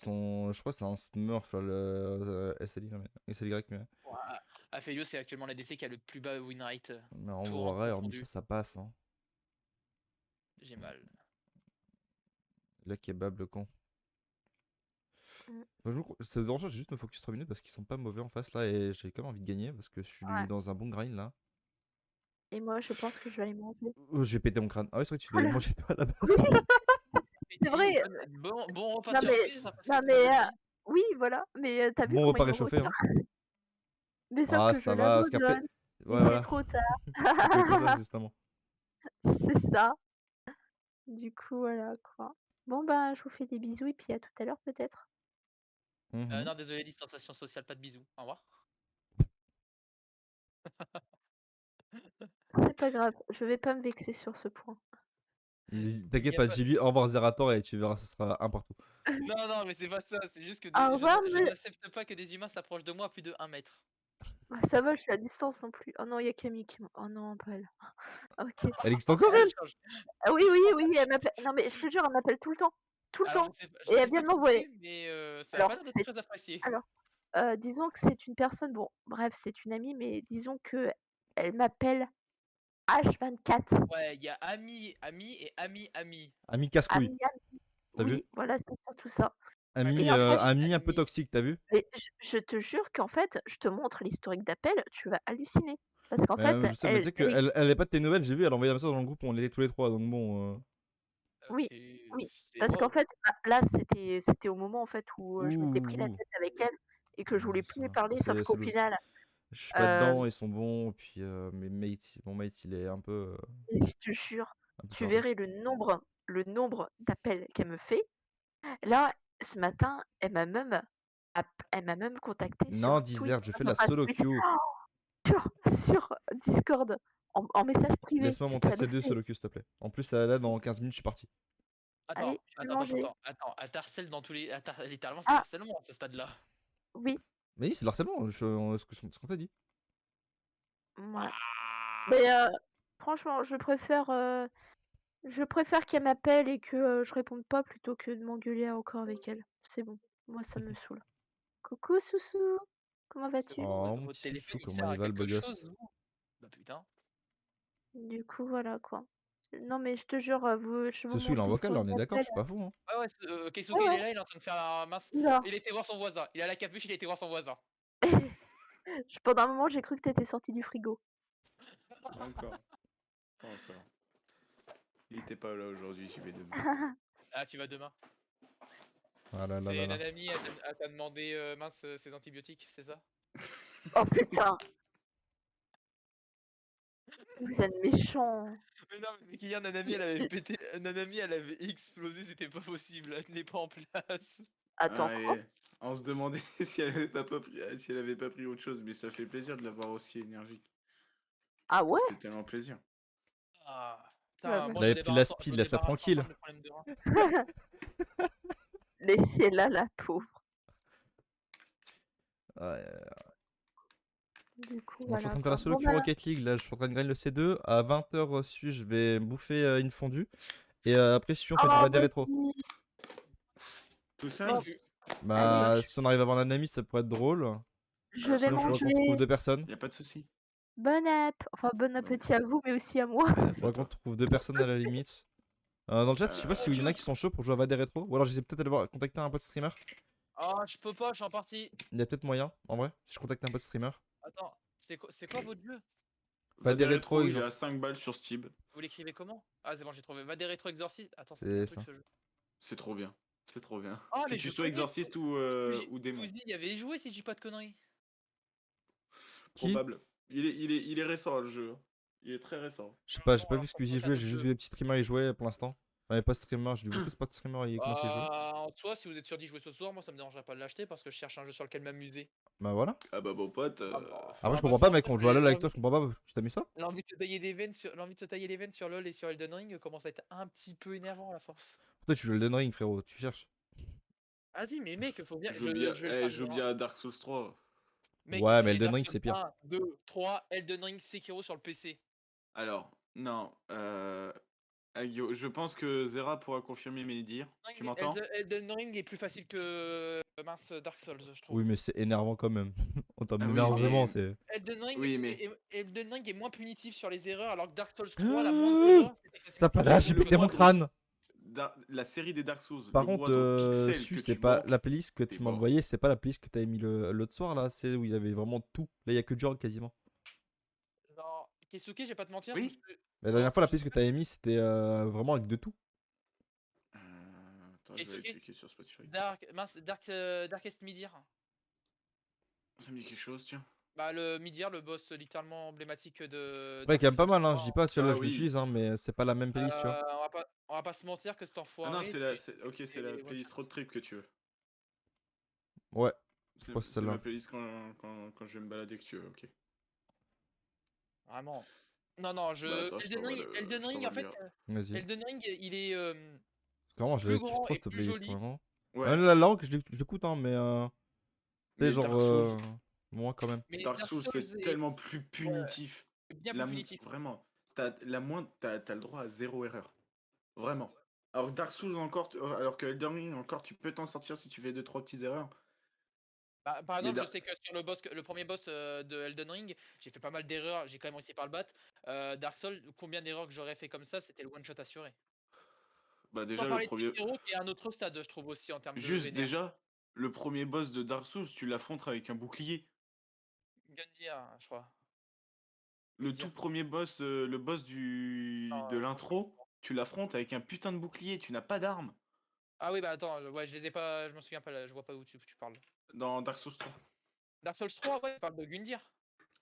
je crois que c'est un Smurf, le SLY, mais Aphelios, c'est actuellement la DC qui a le plus bas win rate. en Tout rang vrai, hormis confondu. ça passe. Hein. J'ai mal. La kebab, le con. Mm. C'est dérangeant, j'ai juste me focus 3 minutes parce qu'ils sont pas mauvais en face là et j'ai quand même envie de gagner parce que je suis Ouais. dans un bon grind là. Et moi, je pense que je vais aller manger. Oh, j'ai pété mon crâne. Ah oui, c'est vrai que tu dois aller Oula. manger toi à la base. C'est vrai. Bon repas Non, mais- surprise, parce que Non tu mais m'avais dit. oui, voilà. Mais t'as vu Bon comment repas il me réchauffé. Hein. retient. Mais sauf Ah, que ça je va, parce qu'après. l'abandonne. Ouais, Mais voilà. c'est trop tard. C'est peut-être ça, justement. C'est ça. Du coup, voilà quoi. Bon bah, je vous fais des bisous et puis à tout à l'heure peut-être. Mhm. Non, désolé, distanciation sociale, pas de bisous. Au revoir. C'est pas grave, je vais pas me vexer sur ce point. T'inquiète pas, j'ai lu au revoir Zerator et tu verras, ce sera un partout. Non, mais c'est pas ça, c'est juste que Au revoir, je mais- n'accepte pas que des humains s'approchent de moi à plus de 1 mètre. Ah, ça va, je suis à distance non plus. Oh non, il y a Camille qui m'a... Oh non, pas elle. Ok. Elle existe encore elle Ah oui, elle m'appelle. Non mais je te jure, elle m'appelle tout le temps. Tout le Alors, temps. je sais pas- Et elle sais vient pas de qui m'envoyer. c'est, mais ça a Alors, pas l'air d'être c'est- très apprécié. Alors, disons que c'est une personne, bon, bref, c'est une amie, mais disons que elle m'appelle H24. Ouais, il y a ami et ami. Ami casse-couille. Ami, T'as vu oui, voilà, c'est surtout ça. Ami, Et en fait- ami un peu Ami. toxique, t'as vu Et je te jure qu'en fait, je te montre l'historique d'appel, tu vas halluciner. Parce qu'en Mais, fait, je sais, mais tu sais elle est- qu'elle elle est pas de tes nouvelles, j'ai vu, elle a envoyé un message dans le groupe, on était tous les trois, donc bon. Oui, C'est- oui, c'est- parce oh, qu'en fait, là, c'était au moment en fait où je m'étais pris la Ouh. tête avec elle et que je voulais plus lui Ça, parler, sauf c'est qu'au logique. final, Je suis pas dedans, ils sont bons, puis mon mate il est un peu. et je te jure, Un peu tu perdu. verrais le nombre d'appels qu'elle me fait. Là, ce matin, elle m'a même contacté Non, sur Dizert, Twitch, je fais de la enfin, solo Twitter, queue. sur Discord, en message privé. Laisse-moi C'est monter que ça me C2 fait. solo queue, s'il te plaît. En plus, là, dans 15 minutes, je suis parti. Allez, je vais attends, manger. elle t'harcèle dans tous les. Littéralement, c'est Ah. harcèlement à ce stade-là. Oui, Mais oui, c'est de l'harcèlement, ce qu'on t'a dit. ouais. Ah. Mais franchement, je préfère qu'elle m'appelle et que je réponde pas plutôt que de m'engueuler encore avec elle. C'est bon, moi ça me saoule. Coucou Soussou, comment vas-tu? Oh, mon Votre petit téléphone, chouchou, il comment sert il à va, le beau quelque gosse. chose, vous Bah putain. Du coup, voilà quoi. Non mais je te jure, je vous Ce sou, il est montre en vocal, là, on est l'historique d'accord, je d'appel. suis pas fou. Hein. Ouais, Keisuke, Ouais, il ouais. est là, il est en train de faire un mince. Oula. Il était voir son voisin. Il a la capuche, il a été voir son voisin. Pendant un moment, j'ai cru que t'étais sorti du frigo. Pas encore. Pas encore. Il était pas là aujourd'hui, j'y vais demain. Ah, tu vas demain. Ah là là là C'est là. Nanami, elle t'a demandé mince ses antibiotiques, c'est ça? Oh putain! Vous êtes méchants. Mais non, mais hier Nanami elle avait pété, Nanami elle avait explosé, c'était pas possible, elle n'est pas en place. Attends, Ah, quoi? et on se demandait si elle avait pas pris autre chose, mais ça fait plaisir de la voir aussi énergique. Ah ouais? Ça fait tellement plaisir. Ah, Ouais, putain, ouais. moi Elle je avait me pris la débarrasse speed, je me laisse-la débarrasse tranquille. enfin de mes problèmes de rein. Laissez-la, la pauvre. Ouais. Du coup, Bon, je suis en voilà train de faire la quoi. solo Bon, queue bah, Rocket League, là, je suis en train de grind le C2. À 20h reçu, je vais bouffer une fondue. Et après, si on fait du oh, raid des rétro. petit. Tout ça Bon. Bah, Allez. si on arrive à avoir un ami, ça pourrait être drôle. Je vais Sinon, il faudra qu'on manger. trouve 2 personnes. Y a pas de souci. Bon app. Enfin, bon appétit à vous, mais aussi à moi. Bah, Il faudra qu'on trouve 2 personnes à la limite. Dans le chat, je sais pas s'il y en a qui sont chauds pour jouer à Vadé Rétro. Ou alors j'essaie peut-être d'aller contacter un pote streamer. Ah, je peux pas, je suis en partie. Il y a peut-être moyen, en vrai, si je contacte un pote streamer. Attends, c'est quoi votre jeu? Vadé Vadé Rétro, Rétro, il est à Exorcist. 5 balles sur Steam. Vous l'écrivez comment? Ah, c'est bon, j'ai trouvé. Va des rétro exorcistes. Attends, ça C'est fait un ça. truc ce jeu. C'est trop bien. C'est trop bien. Ah, Que mais tu je sois connais. exorciste ou démon. Squeezie y avait joué si je dis pas de conneries. Qui? Probable. Il est récent le jeu. Il est très récent. Je sais pas, j'ai Non, pas alors, vu ça Squeezie remonte à jouer, d'autres j'ai juste jeux. vu les petits streamers y jouer pour l'instant. Enfin, pas streamer, j'ai vu beaucoup de spots streamers y commencer à jouer. En soi, si vous êtes sûr d'y jouer ce soir, moi ça me dérangerait pas de l'acheter parce que je cherche un jeu sur lequel m'amuser. Bah voilà. Ah bah bon pote. Ah bah, Après, je bah, comprends si pas, en mec, soi, on joue à LoL avec l'envie toi, je comprends pas, tu t'amuses pas? l'envie de se tailler des veines sur LoL et sur Elden Ring commence à être un petit peu énervant à la force. Toi, tu joues le Elden Ring, frérot, tu cherches. Vas-y, mais mec, faut bien. Je joue bien, je vais le faire je joue jouer, bien hein. à Dark Souls 3. Mec, Ouais, mais j'ai Elden Dark Ring, Souls c'est pire. 1, 2, 3, Elden Ring, Sekiro sur le PC. Alors, non. Agio, je pense que Zera pourra confirmer mes dires. Tu m'entends? Elden Ring est plus facile que mince Dark Souls, je trouve. Oui, mais c'est énervant quand même. En termes Ah oui, d'énervement, mais- c'est. Elden Ring, Oui, mais- Elden Ring est moins punitif sur les erreurs, alors que Dark Souls 3, la moindre erreur, c'était facile. Ça pas là, j'ai Le pété mon moindre- crâne. La série des Dark Souls. Par le contre, moindre pixel Su, que c'est tu pas manques, la playlist que t'es tu m'as mort. envoyée, c'est pas la playlist que t'avais mis l'autre soir là, c'est où il y avait vraiment tout. Là, il y a que du rock quasiment. Genre, Keisuke, j'ai pas te mentir. Oui. La dernière fois, la playlist que t'avais mis, c'était vraiment avec de tout. Attends, je vais aller Keisuke checker sur Spotify. Darkest Midir. Ça me dit quelque chose, tiens. Bah, le Midir, le boss littéralement emblématique de. Ouais, Dark quand même pas Souls mal, hein. 3, Je dis pas, tu vois, là, Ah je oui. l'utilise, hein, mais c'est pas la même playlist, tu vois. on va pas se mentir que cet Ah enfoiré. non, c'est la et playlist Road Trip que tu veux. Ouais, C'est crois que c'est c'est ma celle-là. playlist quand je vais me balader que tu veux, ok. Vraiment. Non, Bah, attends, je Elden t'envoie Ring, le- Elden je Ring, t'envoie en le fait, lien. Vas-y. Elden Ring, il est Comment je plus la kiffe grand trop et cette plus playlist, joli. vraiment. Ouais, La langue, je l'écoute, hein, mais. Tu sais, mais genre. Dark Souls, Moi quand même. Mais Dark Souls, c'est est tellement plus punitif. bien plus punitif. Vraiment, t'as le droit à 0 erreur. Vraiment. Alors que Dark Souls encore, alors que Elden Ring encore, tu peux t'en sortir si tu fais 2-3 petites erreurs. Bah, par Mais exemple, je da- sais que sur le premier boss de Elden Ring, j'ai fait pas mal d'erreurs, j'ai quand même réussi par le battre. Dark Souls, combien d'erreurs que j'aurais fait comme ça, c'était le one shot assuré. Bah Sans déjà le parler de premier, Sekiro, qui est un autre stade, je trouve aussi en termes de juste vénère. déjà, le premier boss de Dark Souls, tu l'affrontes avec un bouclier. Gundyr, je crois. Le Dire. tout premier boss, le boss Non, de l'intro, tu l'affrontes avec un putain de bouclier, tu n'as pas d'arme Ah oui, bah attends, ouais, je les ai pas, je m'en souviens pas, là, je vois pas où tu parles. dans Dark Souls 3. Dark Souls 3, ouais, tu parles de Gundyr.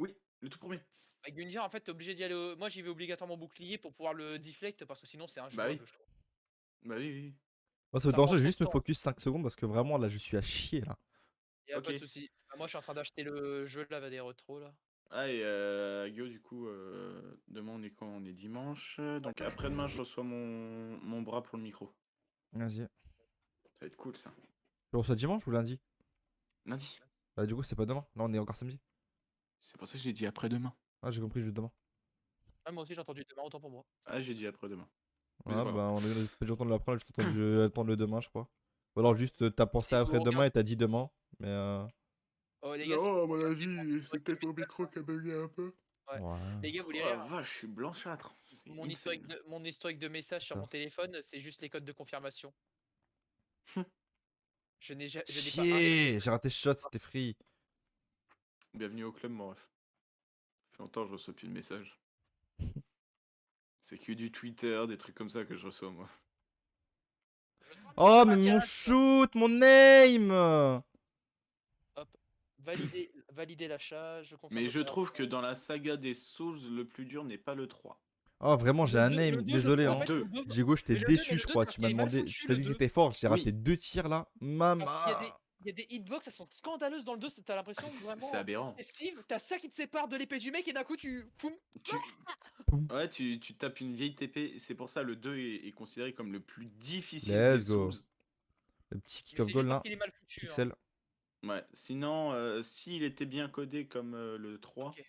Oui, le tout premier. Avec Gundyr, en fait, t'es obligé d'y aller. Moi, j'y vais obligatoirement bouclier pour pouvoir le deflect parce que sinon, c'est injouable, oui. je trouve. Bah oui, oui. Moi, ça me Ça dérange, prend je vais trop juste de me temps. focus 5 secondes parce que vraiment là, je suis à chier là. Y a pas de Ok. souci. Bah, moi, je suis en train d'acheter le jeu là, des retros là. Ah et Agio, du coup, demain on est quand? On est dimanche. Donc après-demain, je reçois mon bras pour le micro. Vas-y. Ça va être cool ça. Tu reçois dimanche ou lundi? Lundi. Bah, du coup, c'est pas demain. Là, on est encore samedi. C'est pour ça que j'ai dit après-demain. Ah, j'ai compris, juste demain. Ah, moi aussi, j'ai entendu demain, autant pour moi. Ah, j'ai dit après-demain. Mais Ah, c'est pas bah, grave. on a pas dû entendre l'apprendre, j'ai entendu attendre le demain, je crois. Ou alors juste, t'as pensé Si, après on demain regarde. et t'as dit demain. Mais Oh, les gars, Non, à mon regardez, avis, on c'est peut-être mon micro qui a bugué un peu. Ouais. Ouais. Les gars, vous Oh voulez la rire? vache, je suis blanchâtre. C'est Mon insane. historique de messages sur mon Putain. téléphone, c'est juste les codes de confirmation. Je n'ai pas un seul. Chier, j'ai raté ce shot, c'était free. Bienvenue au club, mon ref. Ça fait longtemps que je reçois plus de messages. C'est que du Twitter, des trucs comme ça que je reçois, moi. Oh, mais mon shoot, mon aim! Valider l'achat, je confirme. Mais je l'opération. trouve que dans la saga des Souls, le plus dur n'est pas le 3. Oh, vraiment, j'ai Le un deux- aim, le deux, je désolé, trouve, hein. en fait, Deux. le deux- Diego, je t'ai mais le deux, déçu, mais je le crois. deux, Tu parce m'as qu'il est mal demandé, foutu, tu t'as le dit que deux. t'étais fort, j'ai Oui. raté 2 tirs là. Maman! Parce qu'il y a des hitbox, elles sont scandaleuses dans le 2, t'as l'impression que C'est vraiment. aberrant. Esquive, t'as ça qui te sépare de l'épée du mec et d'un coup tu. Poum. Tu... Ouais, tu tapes une vieille TP. C'est pour ça le 2 est considéré comme le plus difficile Let's des go. Souls. Le petit kick Mais of c'est goal juste là. parce qu'il est mal foutu. hein. Pixel. Ouais, sinon, s'il était bien codé comme le 3, Ok.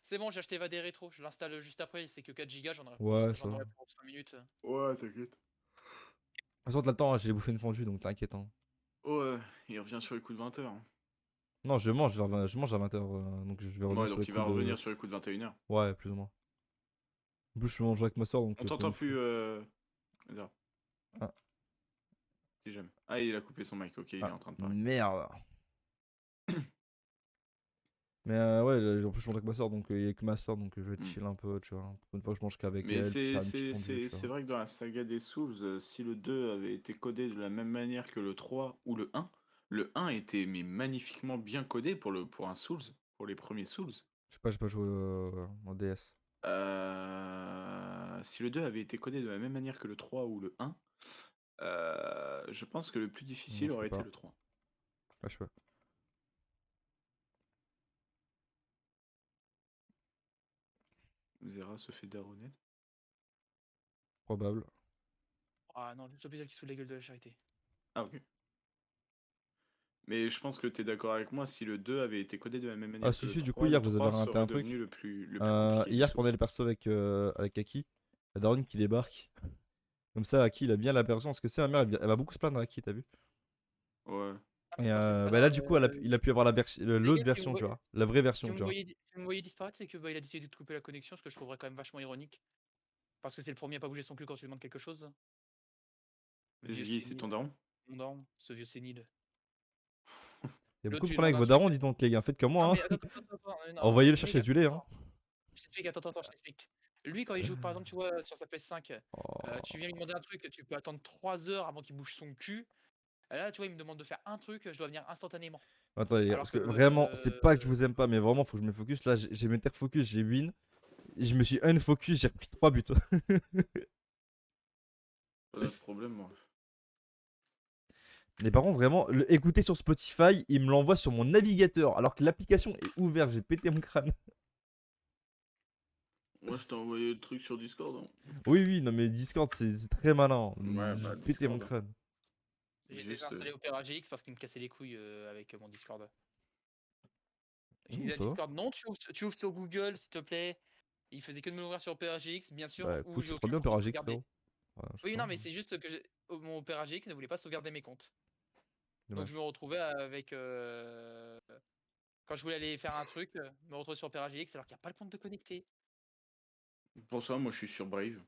C'est bon, j'ai acheté Vadé Rétro, je l'installe juste après, c'est que 4 Go, j'en aurai Ouais, j'en ça aurai va. pour 5 minutes. Ouais, t'inquiète. De toute façon, t'attends, j'ai bouffé une fondue donc t'inquiète. Hein. Oh, il revient sur les coups de 20h. Non, je mange à 20h, donc je vais revenir Ouais, sur donc les il va coups de- revenir sur les coups de 21h. Ouais, plus ou moins. En plus, je mange avec ma soeur donc. On t'entend plus, Zéro. Ah. Si jamais. Ah, il a coupé son mic, ok, il est Ah, en train de parler. merde. Mais ouais, en plus je monte avec ma soeur, donc il y a que ma soeur, donc je vais chill un peu, tu vois. Pour une fois que je mange qu'avec Mais elle, puis faire une petite fondue, tu c'est vois. vrai que dans la saga des Souls, si le 2 avait été codé de la même manière que le 3 ou le 1 était mais magnifiquement bien codé pour un Souls, pour les premiers Souls. J'ai pas joué en DS. Si le 2 avait été codé de la même manière que le 3 ou le 1, je pense que le plus Non, difficile je aurait sais été pas. le 3. Ah, je sais pas. Zera se fait daronnet. Probable. Ah non, le plaisir qui se fout de la gueule de la charité. Ah, ok. Mais je pense que tu es d'accord avec moi, si le 2 avait été codé de la même manière Ah, que le si, du 3, coup, hier, le vous avez 3 raté un serait truc. devenu le plus compliqué des Hier, je Souls. prenais les persos avec Aki. La daronne qui débarque. Comme ça, Aki, il a bien la version. Parce que c'est ma mère, elle va beaucoup se plaindre, Aki, t'as vu? Ouais. Et Pas bah là, grave, du coup, il a pu avoir les l'autre gars, si vous version, tu voyez- vois. La vraie Si version, vous tu me vois. voyez, si vous me voyez disparaître, c'est que bah, il a décidé de couper la connexion, ce que je trouverais quand même vachement ironique. Parce que c'est le premier à pas bouger son cul quand tu lui demandes quelque chose. Vieux Ziggy, c'est sénile. ton daron? Mon daron, ce vieux sénile. Il y a L'autre, beaucoup de je lui problèmes demande avec un vos truc. darons, dis donc, les gars. Faites comme Non, moi, mais hein. attends, Envoyez-le Nick, chercher du lait, hein. Je t'explique, attends, je t'explique. Lui, quand il joue, par exemple, tu vois, sur sa PS5, Oh. tu viens lui demander un truc, tu peux attendre 3 heures avant qu'il bouge son cul. Là, tu vois, il me demande de faire un truc, je dois venir instantanément. Attends, les gars, Alors parce que que. vraiment, c'est pas que je vous aime pas, mais vraiment, faut que je me focus. Là, j'ai mes focus, j'ai win. Je me suis unfocus, j'ai repris 3 buts. Pas de problème, moi. Mais par contre, vraiment, écouter sur Spotify, il me l'envoie sur mon navigateur, alors que l'application est ouverte, j'ai pété mon crâne. Moi, je t'ai envoyé le truc sur Discord. Hein. Oui, non, mais Discord, c'est très malin. Ouais, J'ai bah, pété mon Discord. crâne. J'ai Juste, déjà installé Opera GX parce qu'il me cassait les couilles avec mon Discord. J'ai dit à Ça va. Discord, non, tu ouvres sur Google, s'il te plaît. Il faisait que de me l'ouvrir sur Opera GX, bien sûr, Bah où écoute, j'ai c'est trop aucun bien compte PRGX, sauvegardé. frérot. Ouais, je sais Oui, pas, non, mais c'est juste que mon Opera GX ne voulait pas sauvegarder mes comptes. Donc dommage. je me retrouvais avec. Quand je voulais aller faire un truc, me retrouver sur Opera GX alors qu'il n'y a pas le compte de connecté. pour ça, moi, je suis sur Brave.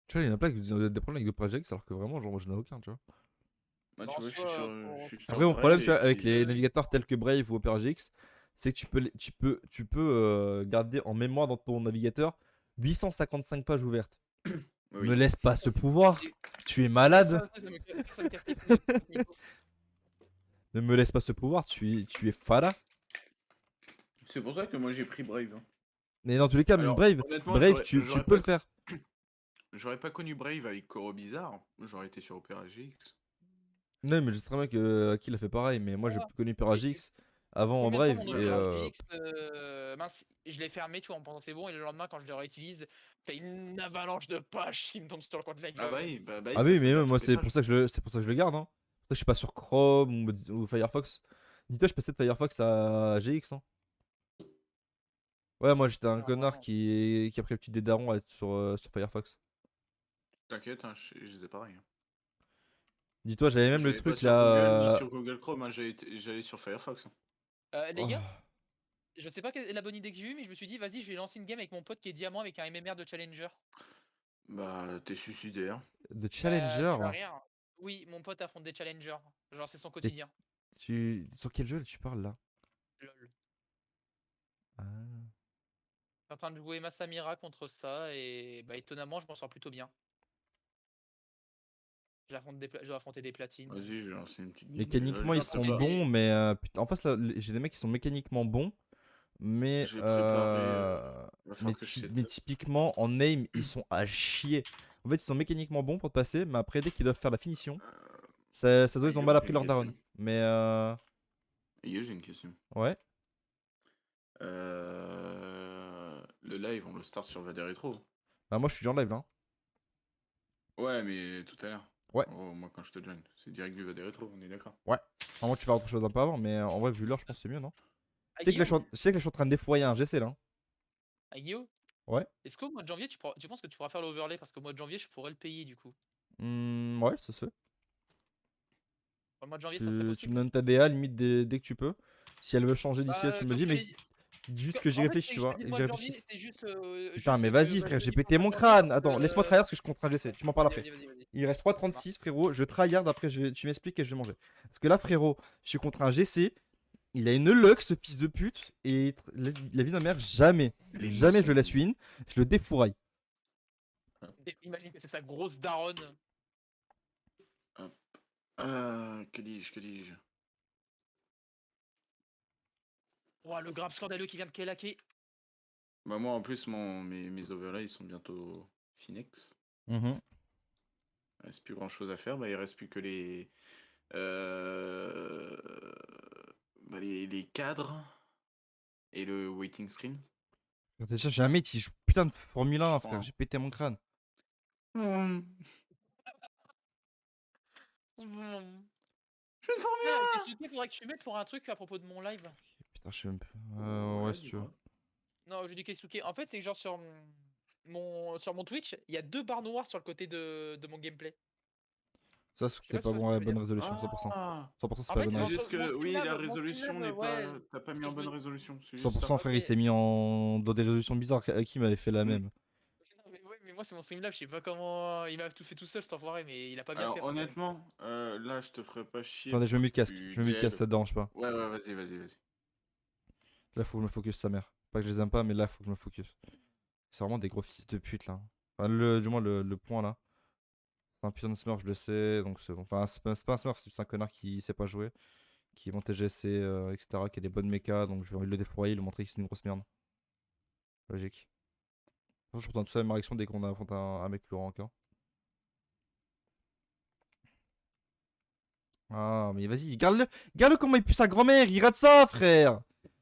Tu vois, il y en a plein qui ont des problèmes avec PRGX, alors que vraiment, genre, moi, je n'en ai aucun, tu vois. Bah, Bon, tu vois, je suis soit, sur, pour- je suis sur Après, mon Brave problème, tu et vois, avec puis, les navigateurs tels que Brave ou OperaGX, c'est que tu peux garder en mémoire dans ton navigateur 855 pages ouvertes. oui. Me laisse pas ce pouvoir. Et- Tu es malade. Ça me casse les couilles, Nico. Ne me laisse pas ce pouvoir. Tu es fada. C'est pour ça que moi, j'ai pris Brave. Hein. Mais dans tous les cas, même Alors, Brave, honnêtement, tu j'aurais peux pas- le faire. J'aurais pas connu Brave avec Coro Bizarre. J'aurais été sur Opera GX. Non, mais je sais très bien que Aki a fait pareil. Mais moi, j'ai Ah, connu PRGX avant Combien de fois Brave. mon Et Opera GX, mince, je l'ai fermé, tu vois, en pensant c'est bon, et le lendemain, quand je le réutilise, t'as une avalanche de pages qui me tombe sur le coin de la Ah gueule. bah oui, bah ah ça, oui, c'est mais pas moi, toutes les c'est pour pages. ça que je le garde. Hein. C'est pour ça que je suis pas sur Chrome ou Firefox. Dis-toi, je passais de Firefox à GX. Hein. Ouais, moi j'étais un Ah, connard vraiment. qui a pris le petit des darons à être sur Firefox. T'inquiète, hein, je faisais pareil. Hein. Dis-toi, j'avais même le J'allais pas truc sur Google ni là. sur Google Chrome, hein, j'allais sur Firefox. Hein. Les Oh. gars, je sais pas quelle est la bonne idée que j'ai eue, mais je me suis dit, vas-y, je vais lancer une game avec mon pote qui est diamant avec un MMR de Challenger. Bah, t'es suicidaire. De Challenger. Tu vas rire. Oui, mon pote affronte des challengers. Genre, c'est son quotidien. Sur quel jeu tu parles là? Lol. Ah. Je suis en train de jouer Massamira contre ça, et bah, étonnamment, je m'en sors plutôt bien. Je dois affronter des platines. Vas-y, je vais lancer une petite game. Mécaniquement, ils sont préparé. bons, mais putain, en face, là, j'ai des mecs qui sont mécaniquement bons, mais, J'ai préparé, va falloir que je set mais up. typiquement en aim, ils sont à chier. En fait, ils sont mécaniquement bons pour te passer, mais après, dès qu'ils doivent faire la finition, ça se voit, ils ont Yo, mal j'ai appris une leur daron. question. Mais Yo, j'ai une question. ouais. Le live, on le start sur Vader Retro. Bah, moi, je suis en live là. Hein. Ouais, mais tout à l'heure. Ouais. Oh, moi, quand je te join, c'est direct du Vader Retro, on est d'accord. Ouais. Moi, tu fais autre chose un peu avant, mais en vrai, vu l'heure, je pense que c'est mieux, non? Ah, Tu sais que là, je suis en train de défoyer un GC là. Hein. Ah, Guillaume, Ouais. est-ce qu'au mois de janvier, tu penses que tu pourras faire l'overlay? Parce qu'au mois de janvier, je pourrais le payer du coup. Ouais, ça se fait. Au mois de janvier, ça serait Tu me possible? donnes ta DA limite dès que tu peux. Si elle veut changer d'ici là, Bah, tu me comme dis, je te mais l'ai dit- Juste que j'y En fait, réfléchisse, c'est tu que vois, j'ai dit et le que mois j'y de janvier, réfléchisse. c'est juste, Putain, mais que, vas-y, bah, frère, je j'ai le dis pété le mois mon de janvier crâne. parce Attends, que laisse-moi tryhard parce que je compte un GC. Tu m'en parles vas-y, après. vas-y, vas-y. Il reste 3,36, frérot. Je tryhard, après tu m'expliques et je vais manger. Parce que là, frérot, je suis contre un GC. Il a une luck, ce fils de pute. Et la vie de ma mère, jamais. Les mots Jamais je sont le laisse dits. win. Je le défouraille. Imagine que c'est sa grosse daronne. Que dis-je? Oh, le grab scandaleux qui vient de kélaquer. Bah moi en plus mes overlays ils sont bientôt finex. Mhm. Il reste plus grand chose à faire, bah il reste plus que euh, les cadres et le waiting screen. Déjà, j'ai un mate qui joue putain de Formule 1, Je frère. prends. J'ai pété mon crâne. Je suis de Formule Ah, 1. Keisuke, faudrait que tu mettes pour un truc à propos de mon live. Putain, je sais même plus. Ouais, Ouais, si tu veux. dis-moi. Non, je dis Keisuke. En fait, c'est que genre sur mon Twitch, il y a 2 barres noires sur le côté de mon gameplay. Ça, c'est que Je sais t'es pas si pas tu vois bon ce à que la je veux bonne dire. résolution, 100%. Ah 100%, c'est En pas fait, la bonne c'est c'est résolution. juste que mon oui, la Streamlab, résolution n'est ouais, pas. T'as pas ce mis que en je bonne me- résolution, c'est juste ça. 100% frère, il Ok. s'est mis dans des résolutions bizarres. Qui m'avait fait la Mm. même? Non, mais ouais, mais moi c'est mon Streamlab, je sais pas comment. Il m'a tout fait tout seul cet enfoiré, mais il a pas bien fait. Alors honnêtement, là je te ferai pas chier Attendez, je pour me mets que le casque. tu Je me mets le casque, DL. ça te dérange pas. Ouais, vas-y. Là, faut que je me focus sa mère. Pas que je les aime pas, mais là, faut que je me focus. C'est vraiment des gros fils de pute là. Enfin, du moins, le point là. C'est un putain de smurf, je le sais. Donc, c'est bon. Enfin, c'est pas un smurf, c'est juste un connard qui sait pas jouer. Qui monte TGC, etc. Qui a des bonnes mechas. Donc, j'ai envie de le défourailler, lui montrer que c'est une grosse merde. Logique. Je retourne tout ça à ma réaction dès qu'on affronte un mec plus rank. Hein. Ah, mais vas-y, garde-le. Garde-le comment il pue sa grand-mère. Il rate ça, frère.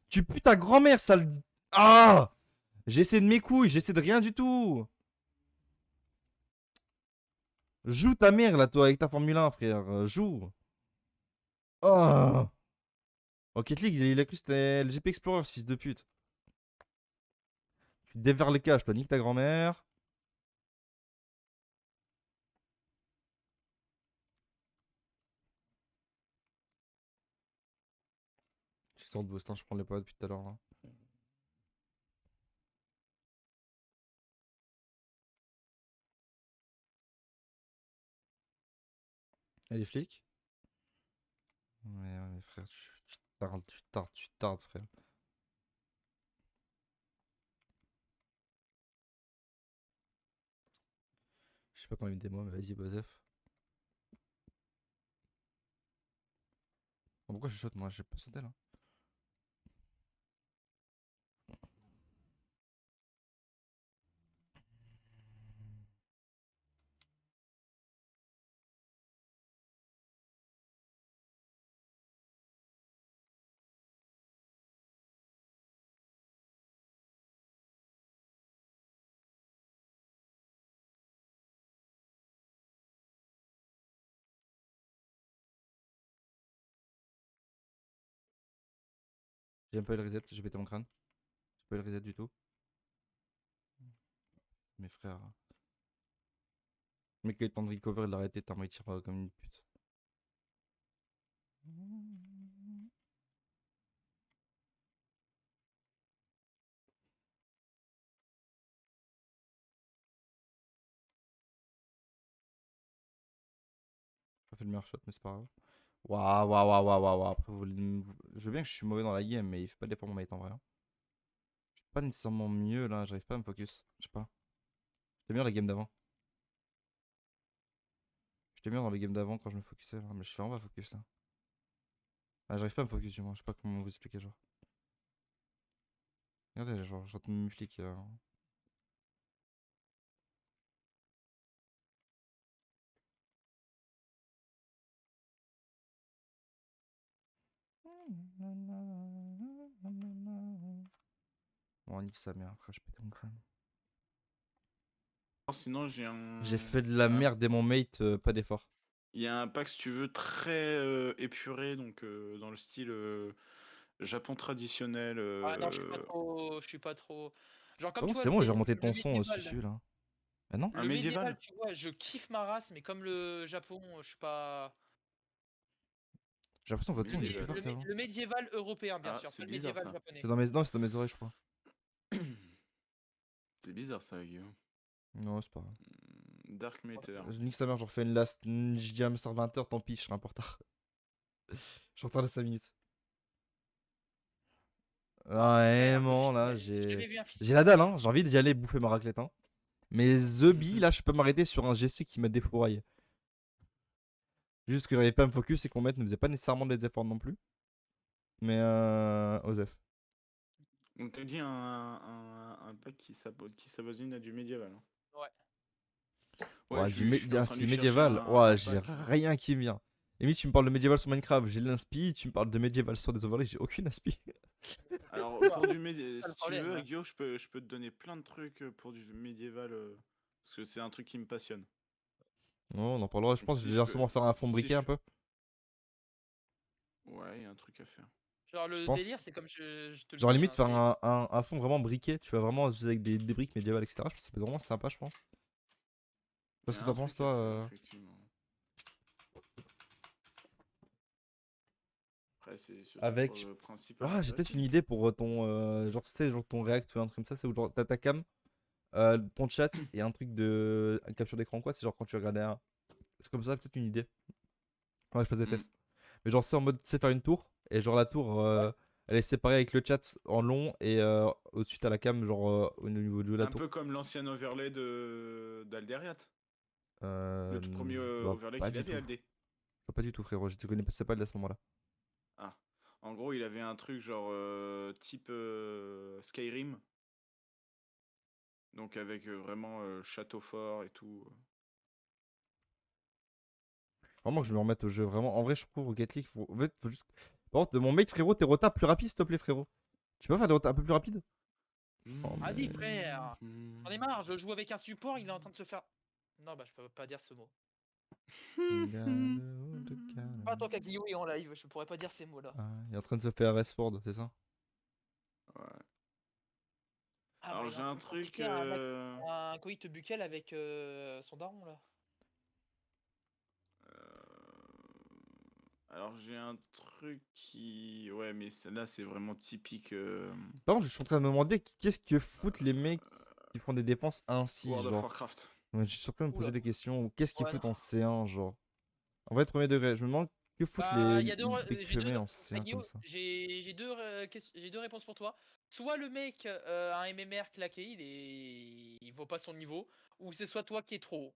Tu pues ta grand-mère, sale. Ah! J'essaie de mes couilles, j'essaie de rien du tout. Joue ta mère là, toi, avec ta Formule 1, frère. Joue. Oh. Rocket League, il a cru que c'était le GP Explorer, ce fils de pute. Tu te déverres les cages, toi, nique ta grand-mère. Je sors de boost, hein, je prends les pas depuis tout à l'heure là. Et les flics? Ouais, frère, tu tardes, frère. Je sais pas comment il me démo, mais vas-y, Bozef. Pourquoi je shot moi? J'ai pas sauté là. J'ai même pas eu le reset, j'ai pété mon crâne. J'ai pas eu le reset du tout. Mes frères. Le mec qui a eu le temps de recover, il l'a arrêté tellement il tire comme une pute. J'ai pas fait le meilleur shot, mais c'est pas grave. Waouh. Après, je veux bien que je suis mauvais dans la game, mais il fait pas d'effort mon mate en vrai. Hein. Je suis pas nécessairement mieux là, j'arrive pas à me focus. Je sais pas. J'étais mieux dans la game d'avant. J'étais mieux dans les games d'avant quand je me focusais là, mais je suis vraiment pas focus là. Ah, j'arrive pas à me focus du moins, je sais pas comment vous expliquer genre. Regardez, genre, j'entends mes flics. Bon, nique sa mère, après je pété mon crâne. Sinon, j'ai un. J'ai fait de la merde et mon mate, pas d'effort. Il y a un pack, si tu veux, très épuré, donc dans le style Japon traditionnel. Ah non, je suis pas trop. Genre Par comme tu contre, vois c'est bon, j'ai remonté le ton son médiéval, dessus là. Ah non? Un le médiéval. médiéval, tu vois, je kiffe ma race, mais comme le Japon, je suis pas. J'ai l'impression que votre son il est plus Médiéval. fort Le, qu'avant. le médiéval européen, bien Ah, sûr, c'est pas le bizarre, médiéval ça. japonais. C'est dans mes... Non, c'est dans mes oreilles, je crois. C'est bizarre ça, Guillaume. Non, c'est pas grave. Dark Matter. Je nique sa mère, je refais une last. Je dis à me sort 20h, tant pis, je serai un peu en retard. Je suis en retard de 5 minutes. Vraiment, là, J'avais j'ai. vu un fils. J'ai la dalle, hein. J'ai envie d'y aller bouffer ma raclette, hein. Mais The Bee, là, je peux m'arrêter sur un GC qui m'a défouraillé. Juste que j'arrivais pas à me focus et qu'on ne faisait pas nécessairement des efforts non plus. Mais Osef. Donc t'as dit un pack qui s'abonne à du médiéval. Hein. Ouais, je suis en train de c'est lui chercher médiéval. un Ouais, j'ai pack. rien qui me vient. Limite, tu me parles de médiéval sur Minecraft, j'ai l'inspi. Tu me parles de médiéval sur des overlays, j'ai aucune inspi. Alors pour du médiéval, Pas le si tu problème, veux, hein. Guillaume, je peux te donner plein de trucs pour du médiéval. Parce que c'est un truc qui me passionne. Non, on en parlera. Je Donc pense que si je je vais peux- sûrement faire un fond si briquet je un peu. Ouais, il y a un truc à faire. Genre, Je le pense. délire, c'est comme je te le Genre dis, limite hein, faire c'est- un fond vraiment briquet, tu vois, vraiment avec des briques médiévales, etc. Je pense que ça peut être vraiment sympa, je pense. Il Parce y que a t'en un penses, truc à faire, toi effectivement. Après, c'est surtout avec. pour le principe. Ah, j'ai peut-être intéressant. une idée pour ton. Genre, tu sais, genre ton React ou un truc comme ça, c'est où genre t'as ta cam, ton chat et un truc de. Une capture d'écran, quoi. C'est genre quand tu regardais un. C'est comme ça, peut-être une idée. Ouais, je faisais des Mm. tests. Mais genre, c'est en mode, tu sais, faire une tour. Et genre, la tour, elle est séparée avec le chat en long. Et au-dessus, t'as la cam, genre, au niveau de la Un tour. peu comme l'ancien overlay d'Alderiat. Le tout premier Je vois overlay pas qu'il du avait, tout. Aldé. Je vois pas du tout, frérot. Je te connais pas, c'est pas à ce moment-là. Ah. En gros, il avait un truc genre type Skyrim. Donc avec vraiment château fort et tout. Vraiment que je me remette au jeu. Vraiment, en vrai, je trouve Rocket League, en fait, faut juste. Par contre, de mon mate, frérot, tes retards plus rapides, s'il te plaît, frérot. Tu peux pas faire des retards un peu plus rapides? Oh, Vas-y, mais- frère. J'en ai marre, je joue avec un support, il est en train de se faire. Non, bah, je peux pas dire ce mot. Pas tant qu'Akio est en live, je pourrais pas dire ces mots-là. Ah, il est en train de se faire S-Ford, c'est ça? Ouais. Ah, Alors bah, il est j'ai en un train de truc. pratiquer un coït buccal avec son daron, là. Alors j'ai un truc qui. Ouais, mais là c'est vraiment typique. Par contre, je suis en train de me demander qu'est-ce que foutent les mecs qui font des défenses ainsi, World of genre. Warcraft. Ouais, je suis en train de me poser Oula. des questions. Ou qu'est-ce qu'ils Ouais, foutent non. en C1, genre. En vrai, premier degré, je me demande que foutent Bah, les il y a j'ai deux, mecs en C1 Agio, comme ça. j'ai deux réponses pour toi. Soit le mec a un MMR claqué, il vaut pas son niveau, ou c'est soit toi qui est trop haut.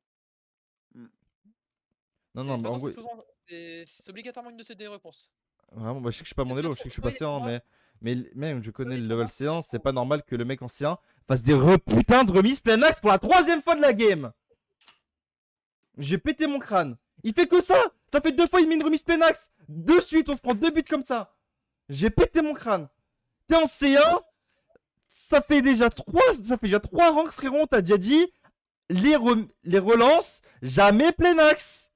Non, C'est non, bah en vraiment gros, c'est obligatoirement une de ces deux réponses. vraiment, bah, je sais que je suis pas mon C'est soit elo, je sais que je suis pas C1, moi, mais même je connais les le trois, level c'est C1, c'est trop. pas normal que le mec en C1 fasse des putains de remises plein axe pour la 3ème fois de la game. J'ai pété mon crâne. Il fait que ça. Ça fait 2 fois il met une remise plein axe. De suite, on se prend 2 buts comme ça. J'ai pété mon crâne. T'es en C1, ça fait déjà 3 ranks, frérot. T'as déjà dit les relances, jamais plein axe.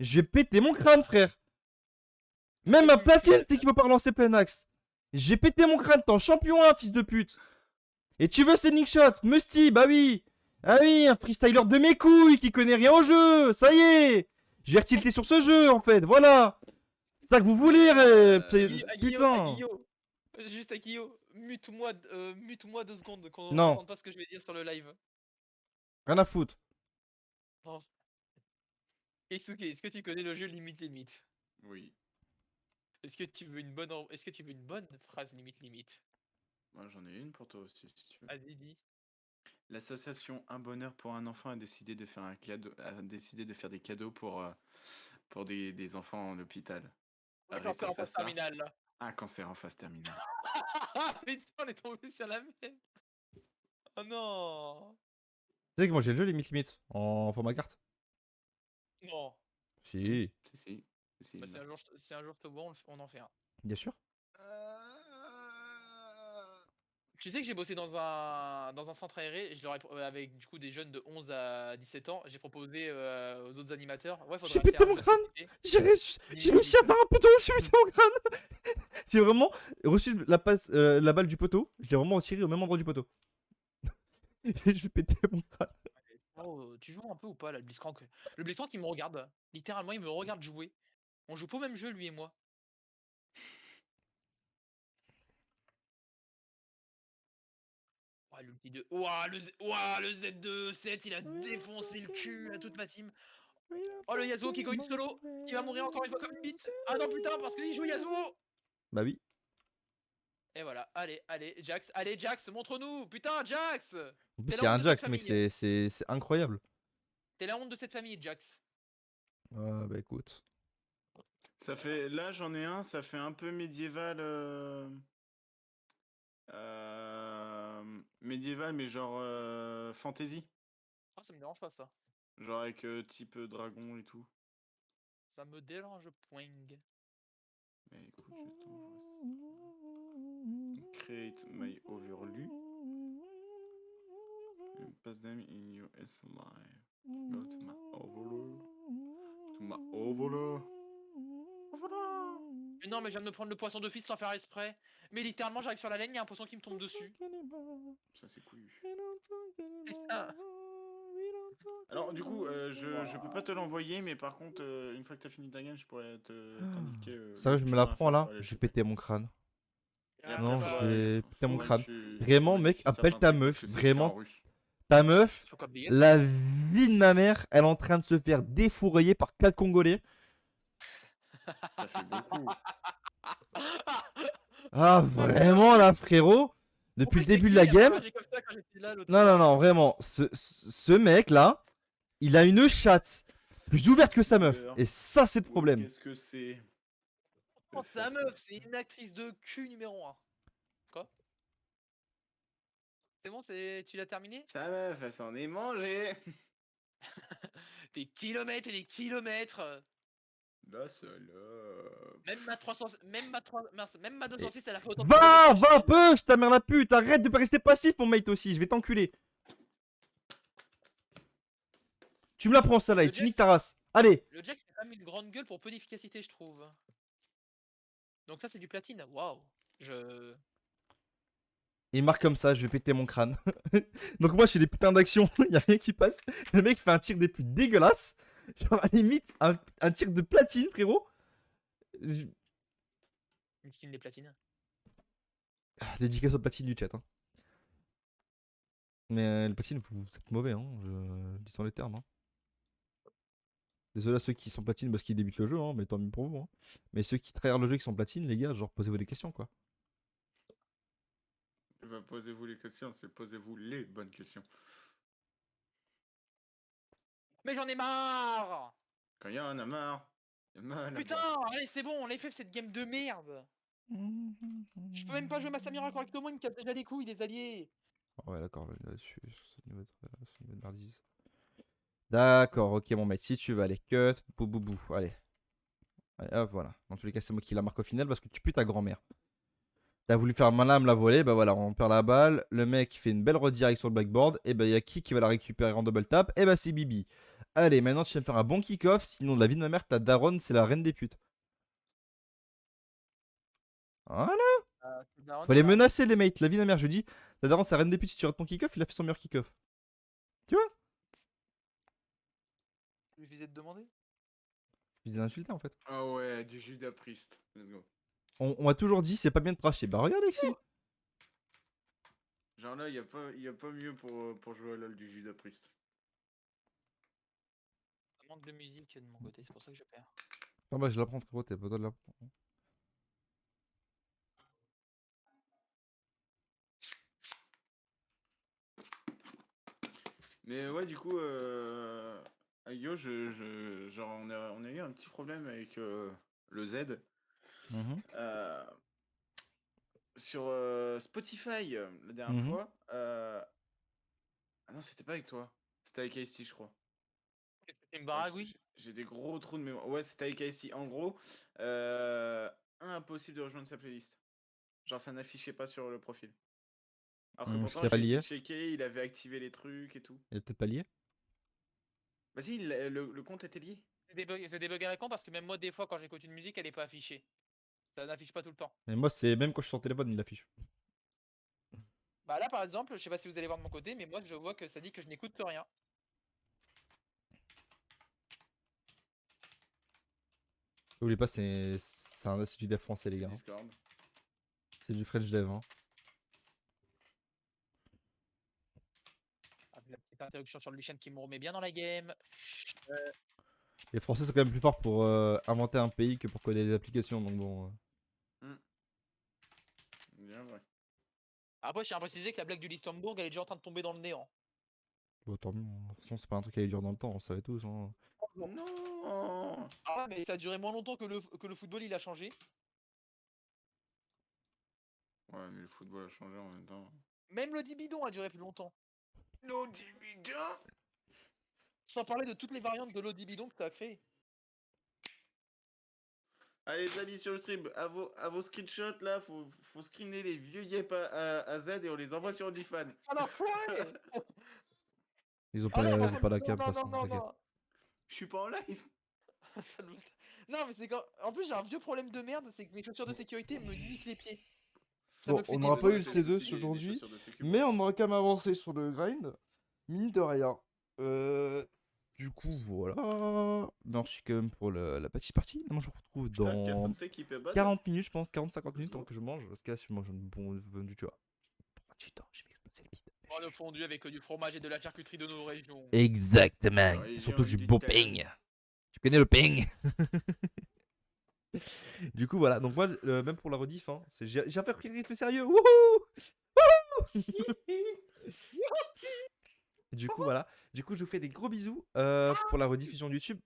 Je vais péter mon crâne, frère. Même ma platine, c'est qu'il faut pas relancer plein axe. J'ai pété mon crâne, t'es en champion 1, fils de pute. Et tu veux Sending Shot, Musty, bah oui. Ah oui, un freestyler de mes couilles qui connaît rien au jeu. Ça y est. Je vais retilter sur ce jeu, en fait. Voilà. C'est ça que vous voulez, putain. Juste Akio, mute-moi 2 secondes qu'on Non. n'entende pas ce que je vais dire sur le live. Rien à foutre. Non. Keisuke, est-ce que tu connais le jeu Limite? Oui. Est-ce que tu veux une bonne phrase Limite? Moi j'en ai une pour toi aussi si tu veux. Vas-y, dis. L'association Un Bonheur pour un enfant a décidé de faire des cadeaux pour des enfants en hôpital. Ouais, Réponse quand c'est en à phase ça. terminale, là. Un cancer en phase terminale. Putain, on est tombé sur la merde. Oh non. Tu sais que moi j'ai le jeu limite en format carte. Non. Si, Si. Bah, si un jour je te vois, on en fait un. bien sûr. Tu sais que j'ai bossé dans un centre aéré, je leur ai, avec du coup des jeunes de 11 à 17 ans, j'ai proposé aux autres animateurs. Ouais, faudrait J'ai acheter pété un mon jeu de crâne. société. J'ai réussi à faire un poteau, j'ai pété mon crâne. J'ai vraiment reçu la balle du poteau, je l'ai vraiment tiré au même endroit du poteau. Je vais péter mon crâne. Oh, tu joues un peu ou pas là, le Blitzcrank? Le Blitzcrank il me regarde, littéralement il me regarde jouer. On joue pas au même jeu, lui et moi. Ouah, l'ulti de. Ouah, le Z2 7, il a défoncé le cul à toute ma team. Oh, le Yasuo qui go in solo. Il va mourir encore une fois comme une bite. Ah non, putain, parce qu'il joue Yasuo. Bah oui. Et voilà, allez Jax, montre-nous. Putain, Jax. En plus, T'es il y la a honte un de cette Jax, mec, famille. c'est incroyable. T'es la honte de cette famille, Jax. Bah écoute. Ça fait. Là, j'en ai un, ça fait un peu médiéval. Médiéval, mais genre fantasy. Ah, ça me dérange pas ça. Genre avec type dragon et tout. Ça me dérange point. Mais écoute, je t'envoie ça. Create my overview. Pass them in your S live. Go to my overview. To my overview. Mais non, mais je viens de me prendre le poisson d'office sans faire exprès. Mais littéralement, j'arrive sur la laine, il y a un poisson qui me tombe dessus. Ça c'est cool. Putain. Alors du coup, je peux pas te l'envoyer, mais par contre, une fois que t'as fini ta game, je pourrais t'indiquer. Ça, je me la prends là, je vais péter mon crâne. Non, je vais péter mon crâne. Vraiment, mec, appelle ta meuf, vraiment. Ta meuf, Faut comme des la vie de ma mère, elle est en train de se faire défourailler par 4 Congolais. Ça fait beaucoup. Ah, vraiment là, frérot? Depuis le début de la game. Non, non, non, vraiment. Ce mec là, il a une chatte plus ouverte que sa meuf. Et ça, c'est le problème. Qu'est-ce que c'est? Oh, sa meuf, c'est une actrice de cul numéro 1. Quoi? C'est bon, tu l'as terminé? Sa meuf, elle s'en est mangée. Des kilomètres et des kilomètres. La salope. Même ma 206, elle a fait autant de Va, kilomètres que va un je fais. peu, je ta mère la pute. Arrête de pas rester passif, mon mate aussi. Je vais t'enculer. Tu me la prends, ça là, et tu niques ta race. Allez. Le Jack, c'est quand même une grande gueule pour peu d'efficacité, je trouve. Donc ça, c'est du platine. Waouh. Il marque comme ça, je vais péter mon crâne. Donc moi, je fais des putains d'actions. Il y a rien qui passe. Le mec fait un tir des plus dégueulasses. Genre, à la limite, un tir de platine, frérot. Une skin des platines. Dédicace au platine du chat. Hein. Mais le platine, vous êtes mauvais, hein. Je dis sans les termes. Hein. Désolé à ceux qui sont platine parce qu'ils débutent le jeu, hein, mais tant mieux pour vous. Hein. Mais ceux qui trahirent le jeu et qui sont platine, les gars, genre posez-vous des questions quoi. Bah, posez-vous les questions, c'est posez-vous les bonnes questions. Mais j'en ai marre. Quand il y en a marre, il y en a Putain, allez, c'est bon, on a fait cette game de merde. Je peux même pas jouer ma Samira correctement, il me casse déjà les couilles, les alliés. Oh ouais, d'accord, là, je suis sur ce niveau de merdise. D'accord, ok, mon mec, si tu veux, allez, cut, bou bou bou, allez. Allez, hop, voilà. Dans tous les cas, c'est moi qui la marque au final parce que tu pues ta grand-mère. T'as voulu faire malin à me la voler, bah voilà, on perd la balle. Le mec fait une belle redirect sur le blackboard, et bah y'a qui va la récupérer en double tap? Et bah c'est Bibi. Allez, maintenant tu viens me faire un bon kick-off, sinon de la vie de ma mère, ta daronne, c'est la reine des putes. Voilà. Faut les menacer, les mates. La vie de ma mère, je dis, ta daronne, c'est la reine des putes. Si tu rates ton kick-off, il a fait son meilleur kick-off. Tu vois? Il suffisait de demander. Je les ai insultés en fait. Ah ouais, du Judas Priest. Let's go. On m'a toujours dit, c'est pas bien de tracher. Bah regarde, Alexis. Genre là, y a pas mieux pour jouer à LoL du Judas Priest. Ça manque de musique de mon côté, c'est pour ça que je perds. Ah bah je la prends, frérot, t'es pas droit de la prendre. Mais ouais, du coup, Ayo, genre on a eu un petit problème avec le Z. Sur Spotify, la dernière fois. Ah non, c'était pas avec toi. C'était avec Ice-T, je crois. Une baragouille. J'ai des gros trous de mémoire. Ouais, c'était avec Ice-T. En gros, impossible de rejoindre sa playlist. Genre, ça n'affichait pas sur le profil. Alors que pourtant, j'ai été checké, il avait activé les trucs et tout. Il est peut-être pas lié? Bah si, le compte était lié. C'est des bugs à con parce que même moi, des fois, quand j'écoute une musique, elle est pas affichée. Ça n'affiche pas tout le temps. Mais moi, c'est même quand je suis sur téléphone, il l'affiche. Bah là, par exemple, je sais pas si vous allez voir de mon côté, mais moi, je vois que ça dit que je n'écoute rien. N'oubliez pas, c'est du dev français, les gars. Discord. C'est du French dev. Hein. Ah, la petite interruption sur le Lucian qui me remet bien dans la game. Les Français sont quand même plus forts pour inventer un pays que pour coder des applications, donc bon. Bien vrai. Après, je tiens à préciser que la blague du Listembourg, elle est déjà en train de tomber dans le néant. Bon, tant mieux. Hein. De toute façon, c'est pas un truc qui allait durer dans le temps, on savait tous. Hein. Non. Ah, mais ça a duré moins longtemps que le football, il a changé. Ouais, mais le football a changé en même temps. Même le Dibidon a duré plus longtemps. No dividend. Sans parler de toutes les variantes de l'Odibidon que ça a créé. Allez les amis sur le stream, à vos screenshots là, faut screener les vieux yep à Z et on les envoie sur OnlyFans. Ah l'enfoiré. Ils ont Ah non, ils ont pas la cam, de toute non, façon, non, t'inquiète. non. Je suis pas en live. Non, mais c'est quand. En plus, j'ai un vieux problème de merde, c'est que mes chaussures de sécurité me niquent les pieds. Ça Bon, me fait on des n'aura pas eu le douleurs. C2 aujourd'hui, mais on aura quand même avancé sur le grind. Mine de rien. Du coup, voilà. Merci quand même pour la petite partie. Moi, je vous retrouve dans 40 minutes, je pense, 40-50 minutes, tant que je mange. Parce que là, si je mange un bon vendu, tu vois. Pour un petit temps, je vais m'exploser le bide. Oh, le fondu avec du fromage et de la charcuterie de nos régions. Exactement. Ouais, Et il surtout vient du une beau petite peigne. Tu connais le peigne? Du coup, voilà. Donc, moi, même pour la rediff, hein, j'ai un peu pris le rythme sérieux. Wouhou! Du coup, voilà. Du coup, je vous fais des gros bisous pour la rediffusion de YouTube.